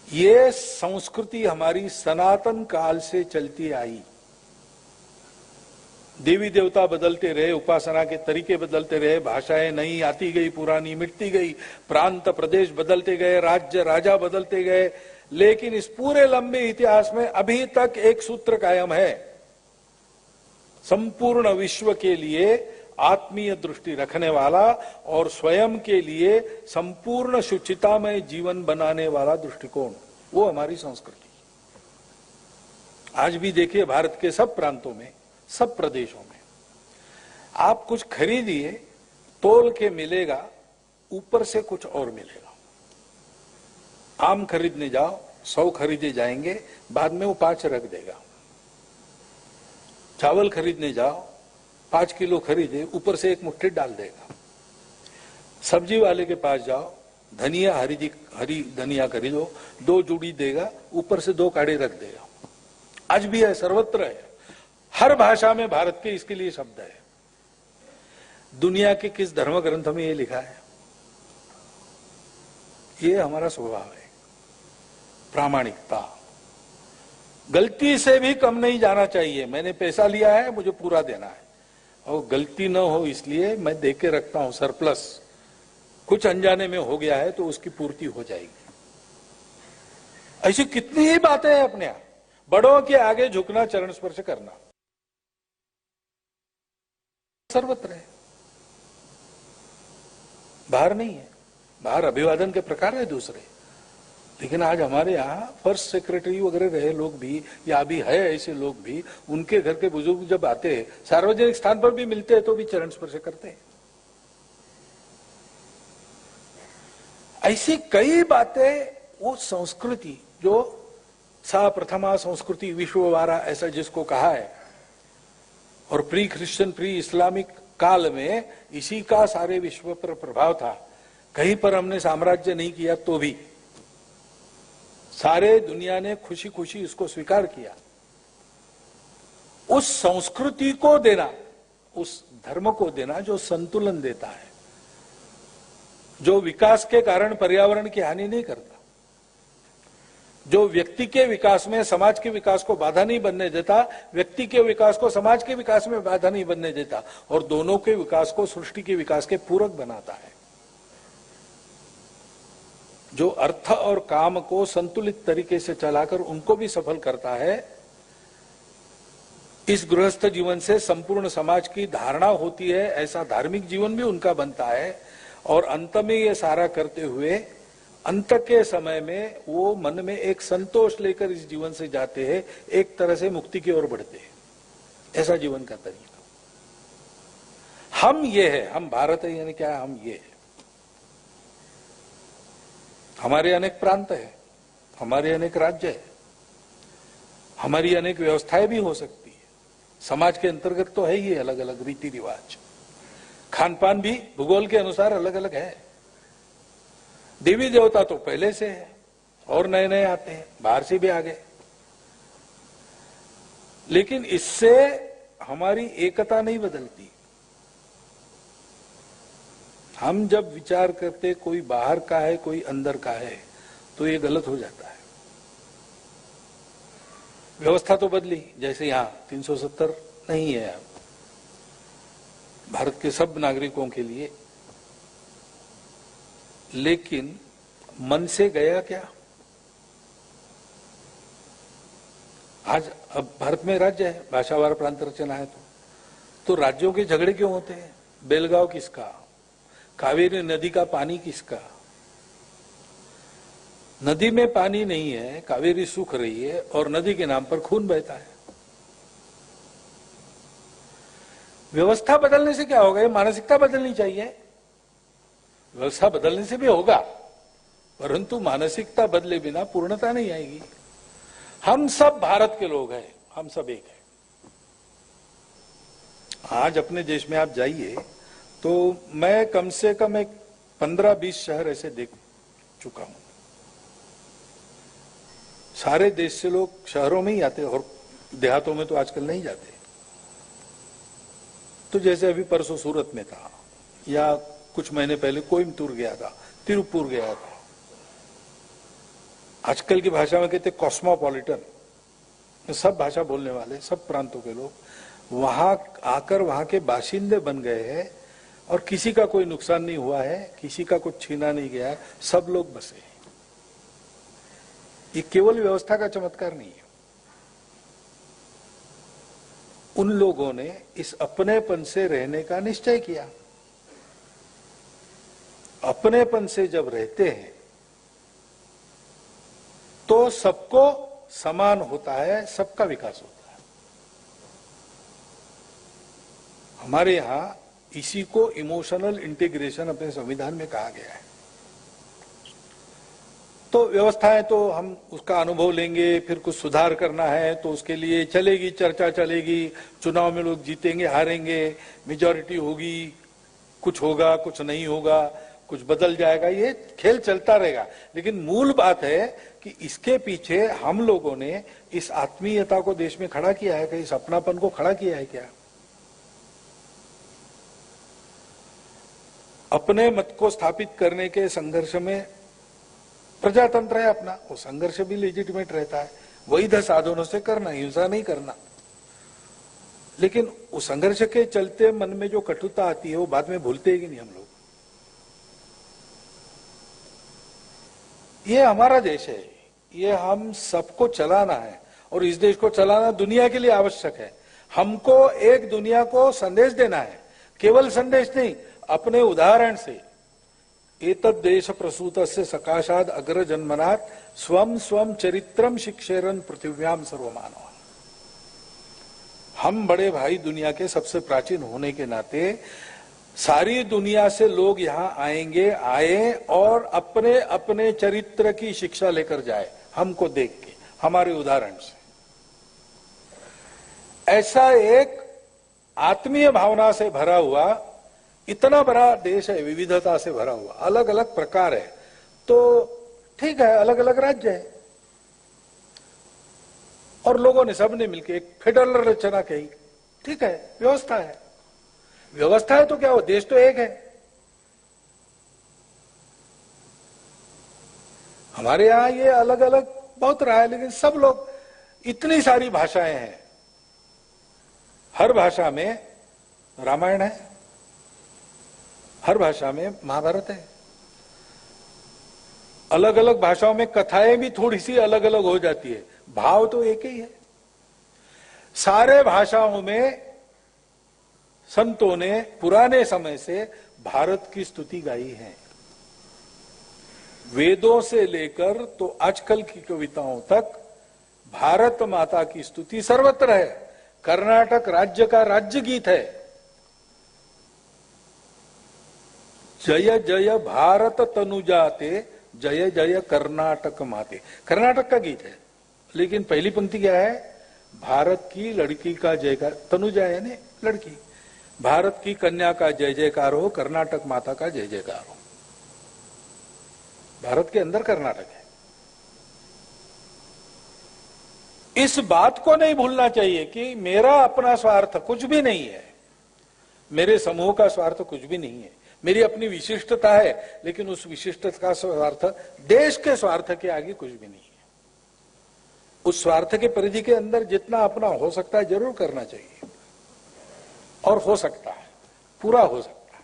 ये संस्कृति हमारी सनातन काल से चलती आई। देवी देवता बदलते रहे, उपासना के तरीके बदलते रहे, भाषाएं नई आती गई, पुरानी मिटती गई, प्रांत प्रदेश बदलते गए, राज्य राजा बदलते गए, लेकिन इस पूरे लंबे इतिहास में अभी तक एक सूत्र कायम है। संपूर्ण विश्व के लिए आत्मीय दृष्टि रखने वाला और स्वयं के लिए संपूर्ण शुचितामय जीवन बनाने वाला दृष्टिकोण, वो हमारी संस्कृति। आज भी देखिए भारत के सब प्रांतों में, सब प्रदेशों में आप कुछ खरीदिए, तोल के मिलेगा, ऊपर से कुछ और मिलेगा। आम खरीदने जाओ, 100 खरीदे जाएंगे, बाद में वो 5 रख देगा। चावल खरीदने जाओ, 5 किलो खरीदे, ऊपर से 1 मुट्ठी डाल देगा। सब्जी वाले के पास जाओ, धनिया हरी धनिया खरीदो, 2 जूड़ी देगा, ऊपर से 2 काढ़े रख देगा। आज भी है, सर्वत्र है, हर भाषा में भारत के इसके लिए शब्द है। दुनिया के किस धर्म ग्रंथ में ये लिखा है? ये हमारा स्वभाव है, प्रामाणिकता। गलती से भी कम नहीं जाना चाहिए। मैंने पैसा लिया है, मुझे पूरा देना है, और गलती न हो इसलिए मैं दे के रखता हूं सरप्लस। कुछ अनजाने में हो गया है तो उसकी पूर्ति हो जाएगी। ऐसी कितनी ही बातें हैं अपने यहां। बड़ों के आगे झुकना, चरण स्पर्श करना सर्वत्र है, बाहर नहीं है। बाहर अभिवादन के प्रकार है दूसरे, लेकिन आज हमारे यहाँ फर्स्ट सेक्रेटरी वगैरह रहे लोग भी, या अभी है ऐसे लोग भी, उनके घर के बुजुर्ग जब आते हैं, सार्वजनिक स्थान पर भी मिलते हैं तो भी चरण स्पर्श करते हैं। ऐसी कई बातें, वो संस्कृति जो सा प्रथमा संस्कृति विश्ववारा, ऐसा जिसको कहा है, और प्री क्रिश्चियन प्री इस्लामिक काल में इसी का सारे विश्व पर प्रभाव था। कहीं पर हमने साम्राज्य नहीं किया तो भी सारे दुनिया ने खुशी खुशी इसको स्वीकार किया। उस संस्कृति को देना, उस धर्म को देना जो संतुलन देता है, जो विकास के कारण पर्यावरण की हानि नहीं करता, जो व्यक्ति के विकास में समाज के विकास को बाधा नहीं बनने देता, व्यक्ति के विकास को समाज के विकास में बाधा नहीं बनने देता, और दोनों के विकास को सृष्टि के विकास के पूरक बनाता है, जो अर्थ और काम को संतुलित तरीके से चलाकर उनको भी सफल करता है। इस गृहस्थ जीवन से संपूर्ण समाज की धारणा होती है, ऐसा धार्मिक जीवन भी उनका बनता है, और अंत में ये सारा करते हुए अंत के समय में वो मन में एक संतोष लेकर इस जीवन से जाते हैं, एक तरह से मुक्ति की ओर बढ़ते हैं। ऐसा जीवन का तरीका हम ये है, हम भारत है, यानी क्या है, हम ये है। हमारे अनेक प्रांत है, हमारे अनेक राज्य है, हमारी अनेक व्यवस्थाएं भी हो सकती है, समाज के अंतर्गत तो है ही अलग अलग रीति रिवाज, खान पान भी भूगोल के अनुसार अलग अलग है, देवी देवता तो पहले से है और नए नए आते हैं, बाहर से भी आ गए, लेकिन इससे हमारी एकता नहीं बदलती। हम जब विचार करते कोई बाहर का है कोई अंदर का है तो ये गलत हो जाता है। व्यवस्था तो बदली, जैसे यहां 370 नहीं है अब भारत के सब नागरिकों के लिए, लेकिन मन से गया क्या? आज अब भारत में राज्य है, भाषावार प्रांत रचना है, तो राज्यों के झगड़े क्यों होते हैं? बेलगांव किसका, कावेरी नदी का पानी किसका? नदी में पानी नहीं है, कावेरी सूख रही है और नदी के नाम पर खून बहता है। व्यवस्था बदलने से क्या होगा? ये मानसिकता बदलनी चाहिए। व्यवस्था बदलने से भी होगा, परंतु मानसिकता बदले बिना पूर्णता नहीं आएगी। हम सब भारत के लोग हैं, हम सब एक हैं। आज अपने देश में आप जाइए तो मैं कम से कम एक 15-20 शहर ऐसे देख चुका हूं। सारे देश से लोग शहरों में ही आते और देहातों में तो आजकल नहीं जाते। तो जैसे अभी परसों सूरत में था, या कुछ महीने पहले कोयम्बतूर गया था, तिरुपुर गया था। आजकल की भाषा में कहते कॉस्मोपॉलिटन, सब भाषा बोलने वाले, सब प्रांतों के लोग वहां आकर वहां के बाशिंदे बन गए हैं और किसी का कोई नुकसान नहीं हुआ है, किसी का कुछ छीना नहीं गया है, सब लोग बसे हैं। ये केवल व्यवस्था का चमत्कार नहीं है। उन लोगों ने इस अपनेपन से रहने का निश्चय किया। अपनेपन से जब रहते हैं तो सबको समान होता है, सबका विकास होता है। हमारे यहां इसी को इमोशनल इंटीग्रेशन अपने संविधान में कहा गया है। तो व्यवस्थाएं तो हम उसका अनुभव लेंगे, फिर कुछ सुधार करना है तो उसके लिए चलेगी, चर्चा चलेगी, चुनाव में लोग जीतेंगे हारेंगे, मेजॉरिटी होगी, कुछ होगा कुछ नहीं होगा, कुछ बदल जाएगा, ये खेल चलता रहेगा। लेकिन मूल बात है कि इसके पीछे हम लोगों ने इस आत्मीयता को देश में खड़ा किया है, कि इस अपनापन को खड़ा किया है क्या? अपने मत को स्थापित करने के संघर्ष में प्रजातंत्र है अपना, वो संघर्ष भी लेजिटिमेट रहता है, वैध साधनों से करना, हिंसा नहीं करना। लेकिन उस संघर्ष के चलते मन में जो कटुता आती है वो बाद में भूलते ही नहीं हम लोग। ये हमारा देश है, ये हम सबको चलाना है और इस देश को चलाना दुनिया के लिए आवश्यक है। हमको एक दुनिया को संदेश देना है, केवल संदेश नहीं, अपने उदाहरण से। एतद् देश प्रसूतस्य सकाशाद अग्र जन्मनात् स्वम स्वम चरित्रम शिक्षेरन पृथिव्याम सर्वमानव। हम बड़े भाई दुनिया के सबसे प्राचीन होने के नाते सारी दुनिया से लोग यहां आएंगे, आए और अपने अपने चरित्र की शिक्षा लेकर जाए, हमको देख के, हमारे उदाहरण से। ऐसा एक आत्मीय भावना से भरा हुआ इतना बड़ा देश है, विविधता से भरा हुआ, अलग अलग प्रकार है। तो ठीक है, अलग अलग राज्य है, और लोगों ने सबने मिलकर एक फेडरल रचना कही। ठीक है, व्यवस्था है, व्यवस्था है तो क्या हो, देश तो एक है। हमारे यहां ये अलग अलग बहुत रहा है, लेकिन सब लोग, इतनी सारी भाषाएं हैं, हर भाषा में रामायण है, हर भाषा में महाभारत है। अलग अलग भाषाओं में कथाएं भी थोड़ी सी अलग अलग हो जाती है, भाव तो एक ही है। सारे भाषाओं में संतों ने पुराने समय से भारत की स्तुति गाई है। वेदों से लेकर तो आजकल की कविताओं तक भारत माता की स्तुति सर्वत्र है। कर्नाटक राज्य का राज्य गीत है, जय जय भारत तनुजाते जय जय कर्नाटक माते, कर्नाटक का गीत है। लेकिन पहली पंक्ति क्या है, भारत की लड़की का जयकार, तनुजा है ने लड़की, भारत की कन्या का जय जयकार हो, कर्नाटक माता का जय जयकार हो। भारत के अंदर कर्नाटक है। इस बात को नहीं भूलना चाहिए कि मेरा अपना स्वार्थ कुछ भी नहीं है, मेरे समूह का स्वार्थ कुछ भी नहीं है, मेरी अपनी विशिष्टता है, लेकिन उस विशिष्टता का स्वार्थ देश के स्वार्थ के आगे कुछ भी नहीं है। उस स्वार्थ के परिधि के अंदर जितना अपना हो सकता है जरूर करना चाहिए, और हो सकता है, पूरा हो सकता है।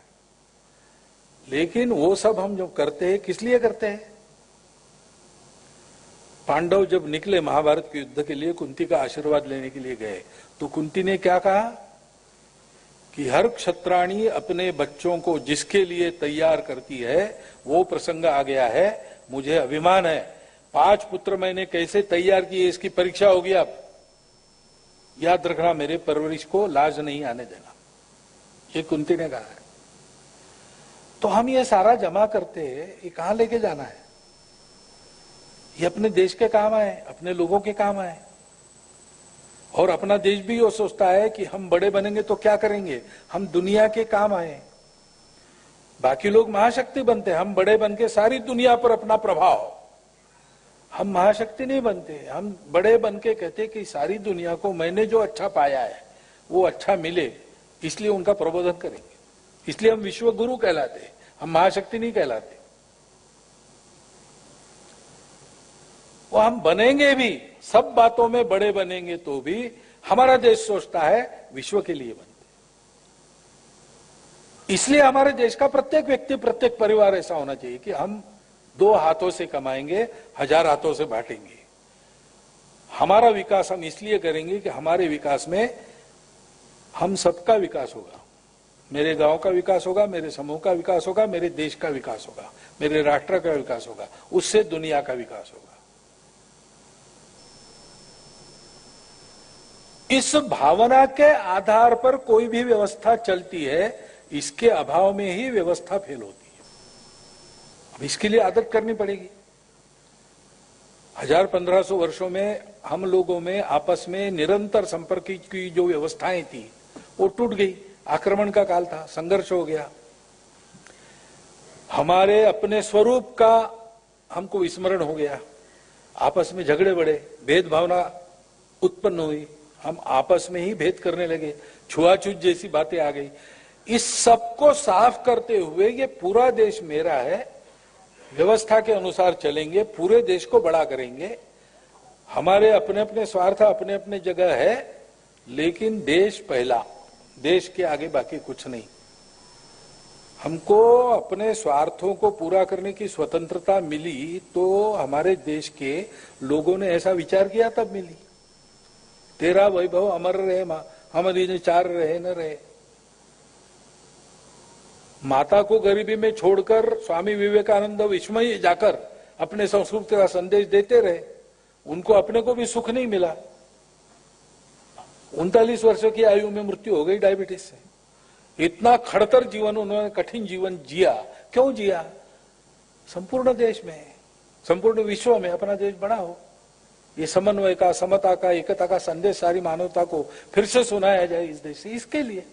लेकिन वो सब हम जो करते हैं किस लिए करते हैं? पांडव जब निकले महाभारत के युद्ध के लिए, कुंती का आशीर्वाद लेने के लिए गए, तो कुंती ने क्या कहा कि हर क्षत्राणी अपने बच्चों को जिसके लिए तैयार करती है, वो प्रसंग आ गया है, मुझे अभिमान है, 5 पुत्र मैंने कैसे तैयार किए इसकी परीक्षा होगी। अब याद रखना, मेरे परवरिश को लाज नहीं आने देना, ये कुंती ने कहा है। तो हम ये सारा जमा करते हैं, ये कहां लेके जाना है? ये अपने देश के काम आए, अपने लोगों के काम आए। और अपना देश भी ये सोचता है कि हम बड़े बनेंगे तो क्या करेंगे, हम दुनिया के काम आए। बाकी लोग महाशक्ति बनते हैं, हम बड़े बन के सारी दुनिया पर अपना प्रभाव, हम महाशक्ति नहीं बनते। हम बड़े बन के कहते कि सारी दुनिया को मैंने जो अच्छा पाया है वो अच्छा मिले, इसलिए उनका प्रबोधन करेंगे। इसलिए हम विश्व गुरु कहलाते, हम महाशक्ति नहीं कहलाते। वो हम बनेंगे भी, सब बातों में बड़े बनेंगे तो भी हमारा देश सोचता है विश्व के लिए बनते। इसलिए हमारे देश का प्रत्येक व्यक्ति, प्रत्येक परिवार ऐसा होना चाहिए कि हम 2 हाथों से कमाएंगे, 1000 हाथों से बांटेंगे। हमारा विकास हम इसलिए करेंगे कि हमारे विकास में हम सबका विकास होगा। मेरे गांव का विकास होगा, मेरे समूह का विकास होगा, मेरे देश का विकास होगा, मेरे राष्ट्र का विकास होगा, उससे दुनिया का विकास होगा। इस भावना के आधार पर कोई भी व्यवस्था चलती है, इसके अभाव में ही व्यवस्था फेल होती है। अब इसके लिए आदत करनी पड़ेगी। 1000-1500 वर्षों में हम लोगों में आपस में निरंतर संपर्क की जो व्यवस्थाएं थी वो टूट गई। आक्रमण का काल था, संघर्ष हो गया, हमारे अपने स्वरूप का हमको विस्मरण हो गया, आपस में झगड़े बढ़े, भेदभावना उत्पन्न हुई, हम आपस में ही भेद करने लगे, छुआछूत जैसी बातें आ गई। इस सब को साफ करते हुए ये पूरा देश मेरा है, व्यवस्था के अनुसार चलेंगे, पूरे देश को बड़ा करेंगे। हमारे अपने अपने स्वार्थ अपने अपने जगह है, लेकिन देश पहला, देश के आगे बाकी कुछ नहीं। हमको अपने स्वार्थों को पूरा करने की स्वतंत्रता मिली तो हमारे देश के लोगों ने ऐसा विचार किया तब मिली। तेरा वैभव अमर रहे मां, हमारी 4 रहे न रहे। माता को गरीबी में छोड़कर स्वामी विवेकानंद विश्व में जाकर अपने संस्कृति का संदेश देते रहे, उनको अपने को भी सुख नहीं मिला। 39 वर्ष की आयु में मृत्यु हो गई डायबिटीज से। इतना खड़तर जीवन उन्होंने, कठिन जीवन जिया। क्यों जिया? संपूर्ण देश में, संपूर्ण विश्व में अपना देश बड़ा हो, ये समन्वय का, समता का, एकता का संदेश सारी मानवता को फिर से सुनाया जाए इस देश से। इसके लिए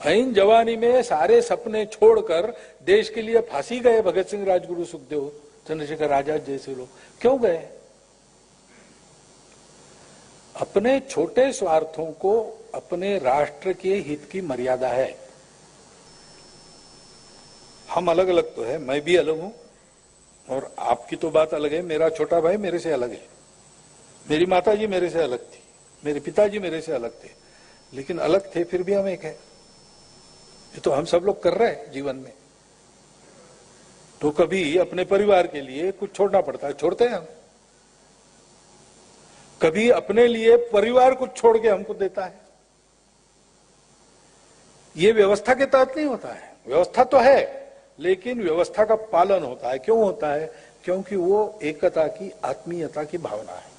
ऐन जवानी में सारे सपने छोड़कर देश के लिए फांसी गए भगत सिंह, राजगुरु, सुखदेव, चंद्रशेखर आजाद जैसे लोग। क्यों गए? अपने छोटे स्वार्थों को अपने राष्ट्र के हित की मर्यादा है। हम अलग अलग तो है, मैं भी अलग हूं और आपकी तो बात अलग है। मेरा छोटा भाई मेरे से अलग है, मेरी माता जी मेरे से अलग थी, मेरे पिताजी मेरे से अलग थे, लेकिन अलग थे फिर भी हम एक है। ये तो हम सब लोग कर रहे हैं जीवन में। तो कभी अपने परिवार के लिए कुछ छोड़ना पड़ता है, छोड़ते हैं हम। कभी अपने लिए परिवार कुछ छोड़ के हमको देता है। ये व्यवस्था के तहत नहीं होता है। व्यवस्था तो है, लेकिन व्यवस्था का पालन होता है। क्यों होता है? क्योंकि वो एकता की, आत्मीयता की भावना है।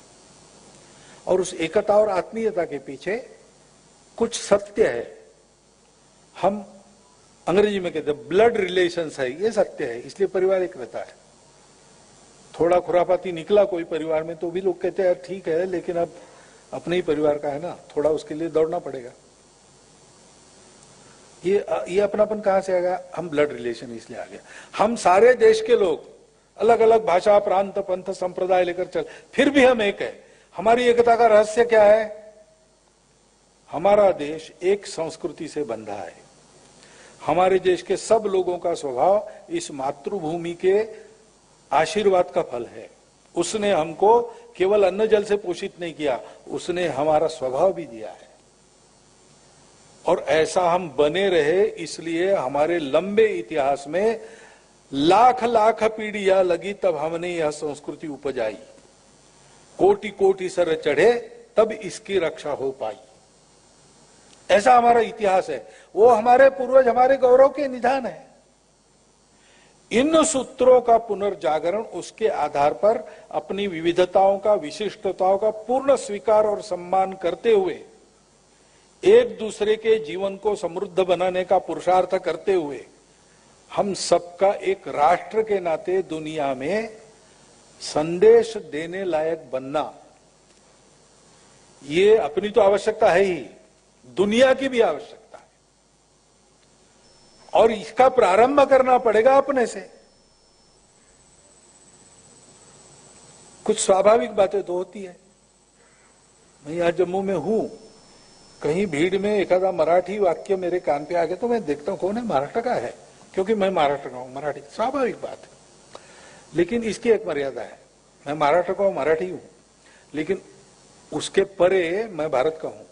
और उस एकता और आत्मीयता के पीछे कुछ सत्य है। हम अंग्रेजी में कहते हैं ब्लड रिलेशंस है, ये सत्य है, इसलिए परिवार एक रहता है। थोड़ा खुरापाती निकला कोई परिवार में तो भी लोग कहते हैं ठीक है, लेकिन अब अपने ही परिवार का है ना, थोड़ा उसके लिए दौड़ना पड़ेगा। ये अपनापन कहां से आ गया? हम ब्लड रिलेशन इसलिए आ गया। हम सारे देश के लोग अलग अलग भाषा, प्रांत, पंथ, संप्रदाय लेकर चल, फिर भी हम एक है। हमारी एकता का रहस्य क्या है? हमारा देश एक संस्कृति से बंधा है। हमारे देश के सब लोगों का स्वभाव इस मातृभूमि के आशीर्वाद का फल है। उसने हमको केवल अन्न जल से पोषित नहीं किया, उसने हमारा स्वभाव भी दिया है। और ऐसा हम बने रहे, इसलिए हमारे लंबे इतिहास में लाख लाख पीढ़ियां लगी, तब हमने यह संस्कृति उपजाई। कोटि कोटि सर चढ़े, तब इसकी रक्षा हो पाई। ऐसा हमारा इतिहास है। वो हमारे पूर्वज, हमारे गौरव के निधान है। इन सूत्रों का पुनर्जागरण, उसके आधार पर अपनी विविधताओं का, विशिष्टताओं का पूर्ण स्वीकार और सम्मान करते हुए, एक दूसरे के जीवन को समृद्ध बनाने का पुरुषार्थ करते हुए, हम सबका एक राष्ट्र के नाते दुनिया में संदेश देने लायक बनना, ये अपनी तो आवश्यकता है ही, दुनिया की भी आवश्यकता है। और इसका प्रारंभ करना पड़ेगा अपने से। कुछ स्वाभाविक बातें तो होती है। मैं यहां जम्मू में हूं, कहीं भीड़ में एक आधा मराठी वाक्य मेरे कान पे आ गया तो मैं देखता हूं कौन है, महाराष्ट्र का है, क्योंकि मैं महाराष्ट्र का हूं, मराठी, स्वाभाविक बात है। लेकिन इसकी एक मर्यादा है। मैं महाराष्ट्र का हूं, मराठी हूं, लेकिन उसके परे मैं भारत का हूं।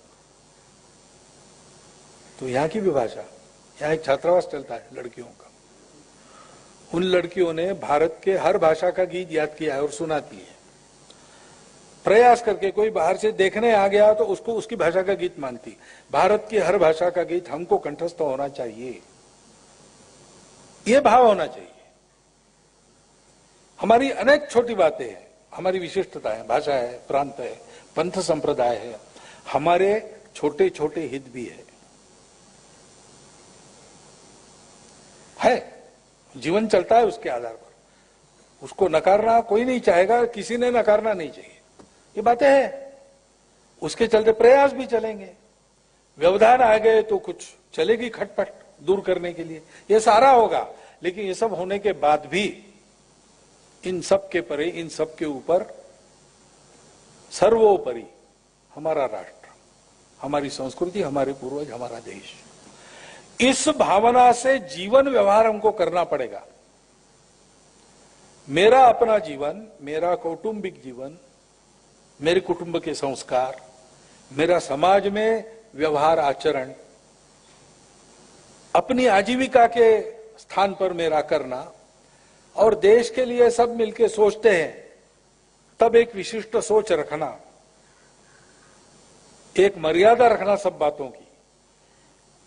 तो यहाँ की भी भाषा, यहाँ एक छात्रावास चलता है लड़कियों का, उन लड़कियों ने भारत के हर भाषा का गीत याद किया है और सुनाती है। प्रयास करके कोई बाहर से देखने आ गया तो उसको उसकी भाषा का गीत मानती। भारत की हर भाषा का गीत हमको कंठस्थ होना चाहिए, ये भाव होना चाहिए। हमारी अनेक छोटी बातें हैं, हमारी विशिष्टता है, भाषा है, प्रांत है, पंथ संप्रदाय है, हमारे छोटे छोटे हित भी है। जीवन चलता है उसके आधार पर, उसको नकारना कोई नहीं चाहेगा, किसी ने नकारना नहीं चाहिए, ये बातें हैं। उसके चलते प्रयास भी चलेंगे। व्यवधान आ गए तो कुछ चलेगी खटपट दूर करने के लिए, ये सारा होगा। लेकिन ये सब होने के बाद भी इन सब के परे, इन सब के ऊपर सर्वोपरि हमारा राष्ट्र, हमारी संस्कृति, हमारे पूर्वज, हमारा देश। इस भावना से जीवन व्यवहार हमको करना पड़ेगा। मेरा अपना जीवन, मेरा कौटुंबिक जीवन, मेरे कुटुंब के संस्कार, मेरा समाज में व्यवहार आचरण, अपनी आजीविका के स्थान पर मेरा करना, और देश के लिए सब मिलके सोचते हैं, तब एक विशिष्ट सोच रखना, एक मर्यादा रखना सब बातों की,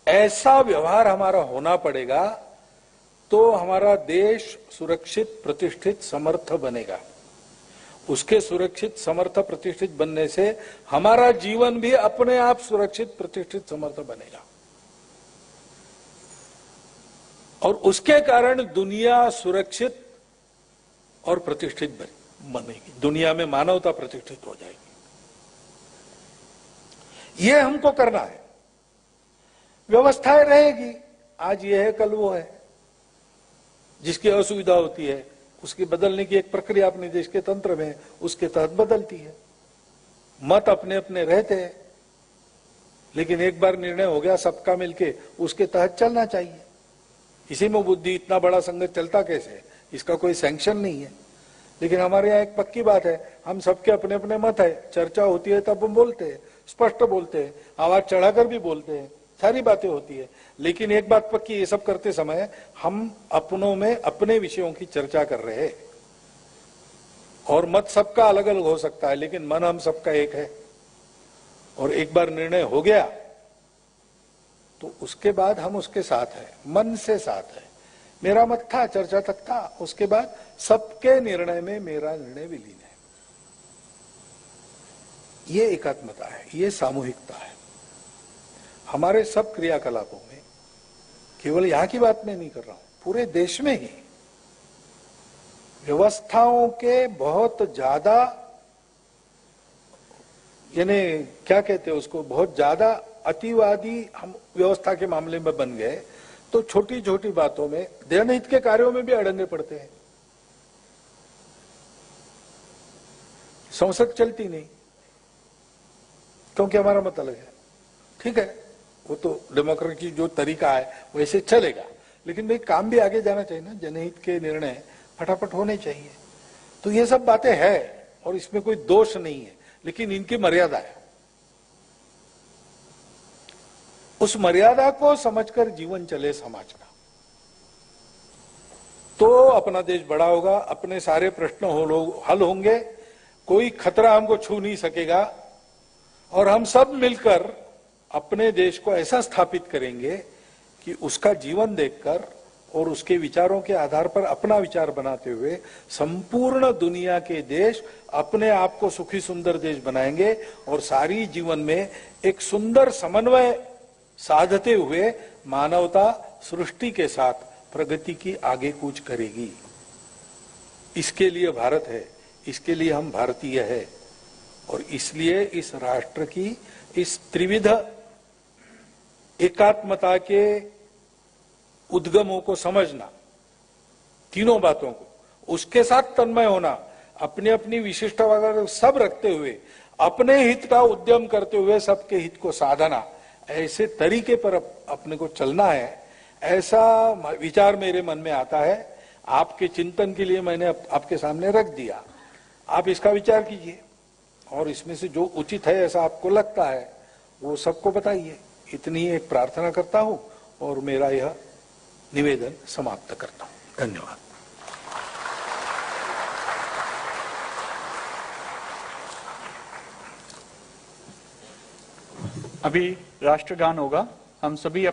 ऐसा व्यवहार हमारा होना पड़ेगा। तो हमारा देश सुरक्षित, प्रतिष्ठित, समर्थ बनेगा। उसके सुरक्षित, समर्थ, प्रतिष्ठित बनने से हमारा जीवन भी अपने आप सुरक्षित, प्रतिष्ठित, समर्थ बनेगा। और उसके कारण दुनिया सुरक्षित और प्रतिष्ठित बनेगी, दुनिया में मानवता प्रतिष्ठित हो जाएगी। ये हमको करना है। व्यवस्थाएं रहेगी, आज ये है कल वो है। जिसकी असुविधा होती है उसकी बदलने की एक प्रक्रिया अपने देश के तंत्र में, उसके तहत बदलती है। मत अपने अपने रहते हैं, लेकिन एक बार निर्णय हो गया सबका मिलके, उसके तहत चलना चाहिए। इसी में बुद्धि, इतना बड़ा संघ चलता कैसे है, इसका कोई सैंक्शन नहीं है। लेकिन हमारे यहाँ एक पक्की बात है, हम सबके अपने अपने मत है, चर्चा होती है तब हम बोलते हैं, स्पष्ट बोलते हैं, आवाज चढ़ाकर भी बोलते हैं, सारी बातें होती है। लेकिन एक बात पक्की, ये सब करते समय हम अपनों में अपने विषयों की चर्चा कर रहे हैं। और मत सबका अलग अलग हो सकता है, लेकिन मन हम सबका एक है। और एक बार निर्णय हो गया तो उसके बाद हम उसके साथ हैं, मन से साथ है। मेरा मत था, चर्चा तक था, उसके बाद सबके निर्णय में मेरा निर्णय विलीन है। ये एकात्मता है, ये सामूहिकता है। हमारे सब क्रियाकलापों में, केवल यहां की बात मैं नहीं कर रहा हूं, पूरे देश में ही व्यवस्थाओं के बहुत ज्यादा, यानी क्या कहते हैं उसको, बहुत ज्यादा अतिवादी हम व्यवस्था के मामले में बन गए, तो छोटी छोटी बातों में, जनहित के कार्यों में भी अड़ंगे पड़ते हैं। संसद चलती नहीं क्योंकि हमारा मत अलग है। ठीक है, वो तो डेमोक्रेसी जो तरीका है वैसे चलेगा, लेकिन भाई काम भी आगे जाना चाहिए ना, जनहित के निर्णय फटाफट होने चाहिए। तो ये सब बातें हैं और इसमें कोई दोष नहीं है, लेकिन इनकी मर्यादा है। उस मर्यादा को समझकर जीवन चले समाज का, तो अपना देश बड़ा होगा, अपने सारे प्रश्न हल होंगे, कोई खतरा हमको छू नहीं सकेगा, और हम सब मिलकर अपने देश को ऐसा स्थापित करेंगे कि उसका जीवन देखकर और उसके विचारों के आधार पर अपना विचार बनाते हुए संपूर्ण दुनिया के देश अपने आप को सुखी सुंदर देश बनाएंगे, और सारी जीवन में एक सुंदर समन्वय साधते हुए मानवता सृष्टि के साथ प्रगति की आगे कूच करेगी। इसके लिए भारत है, इसके लिए हम भारतीय है, और इसलिए इस राष्ट्र की इस त्रिविध एकात्मता के उद्गमों को समझना, तीनों बातों को, उसके साथ तन्मय होना, अपनी अपनी विशिष्ट वगैरह सब रखते हुए अपने हित का उद्यम करते हुए सबके हित को साधना, ऐसे तरीके पर अपने को चलना है, ऐसा विचार मेरे मन में आता है। आपके चिंतन के लिए मैंने आपके सामने रख दिया, आप इसका विचार कीजिए, और इसमें से जो उचित है ऐसा आपको लगता है वो सबको बताइए। इतनी एक प्रार्थना करता हूं और मेरा यह निवेदन समाप्त करता हूं। धन्यवाद। अभी राष्ट्रगान होगा, हम सभी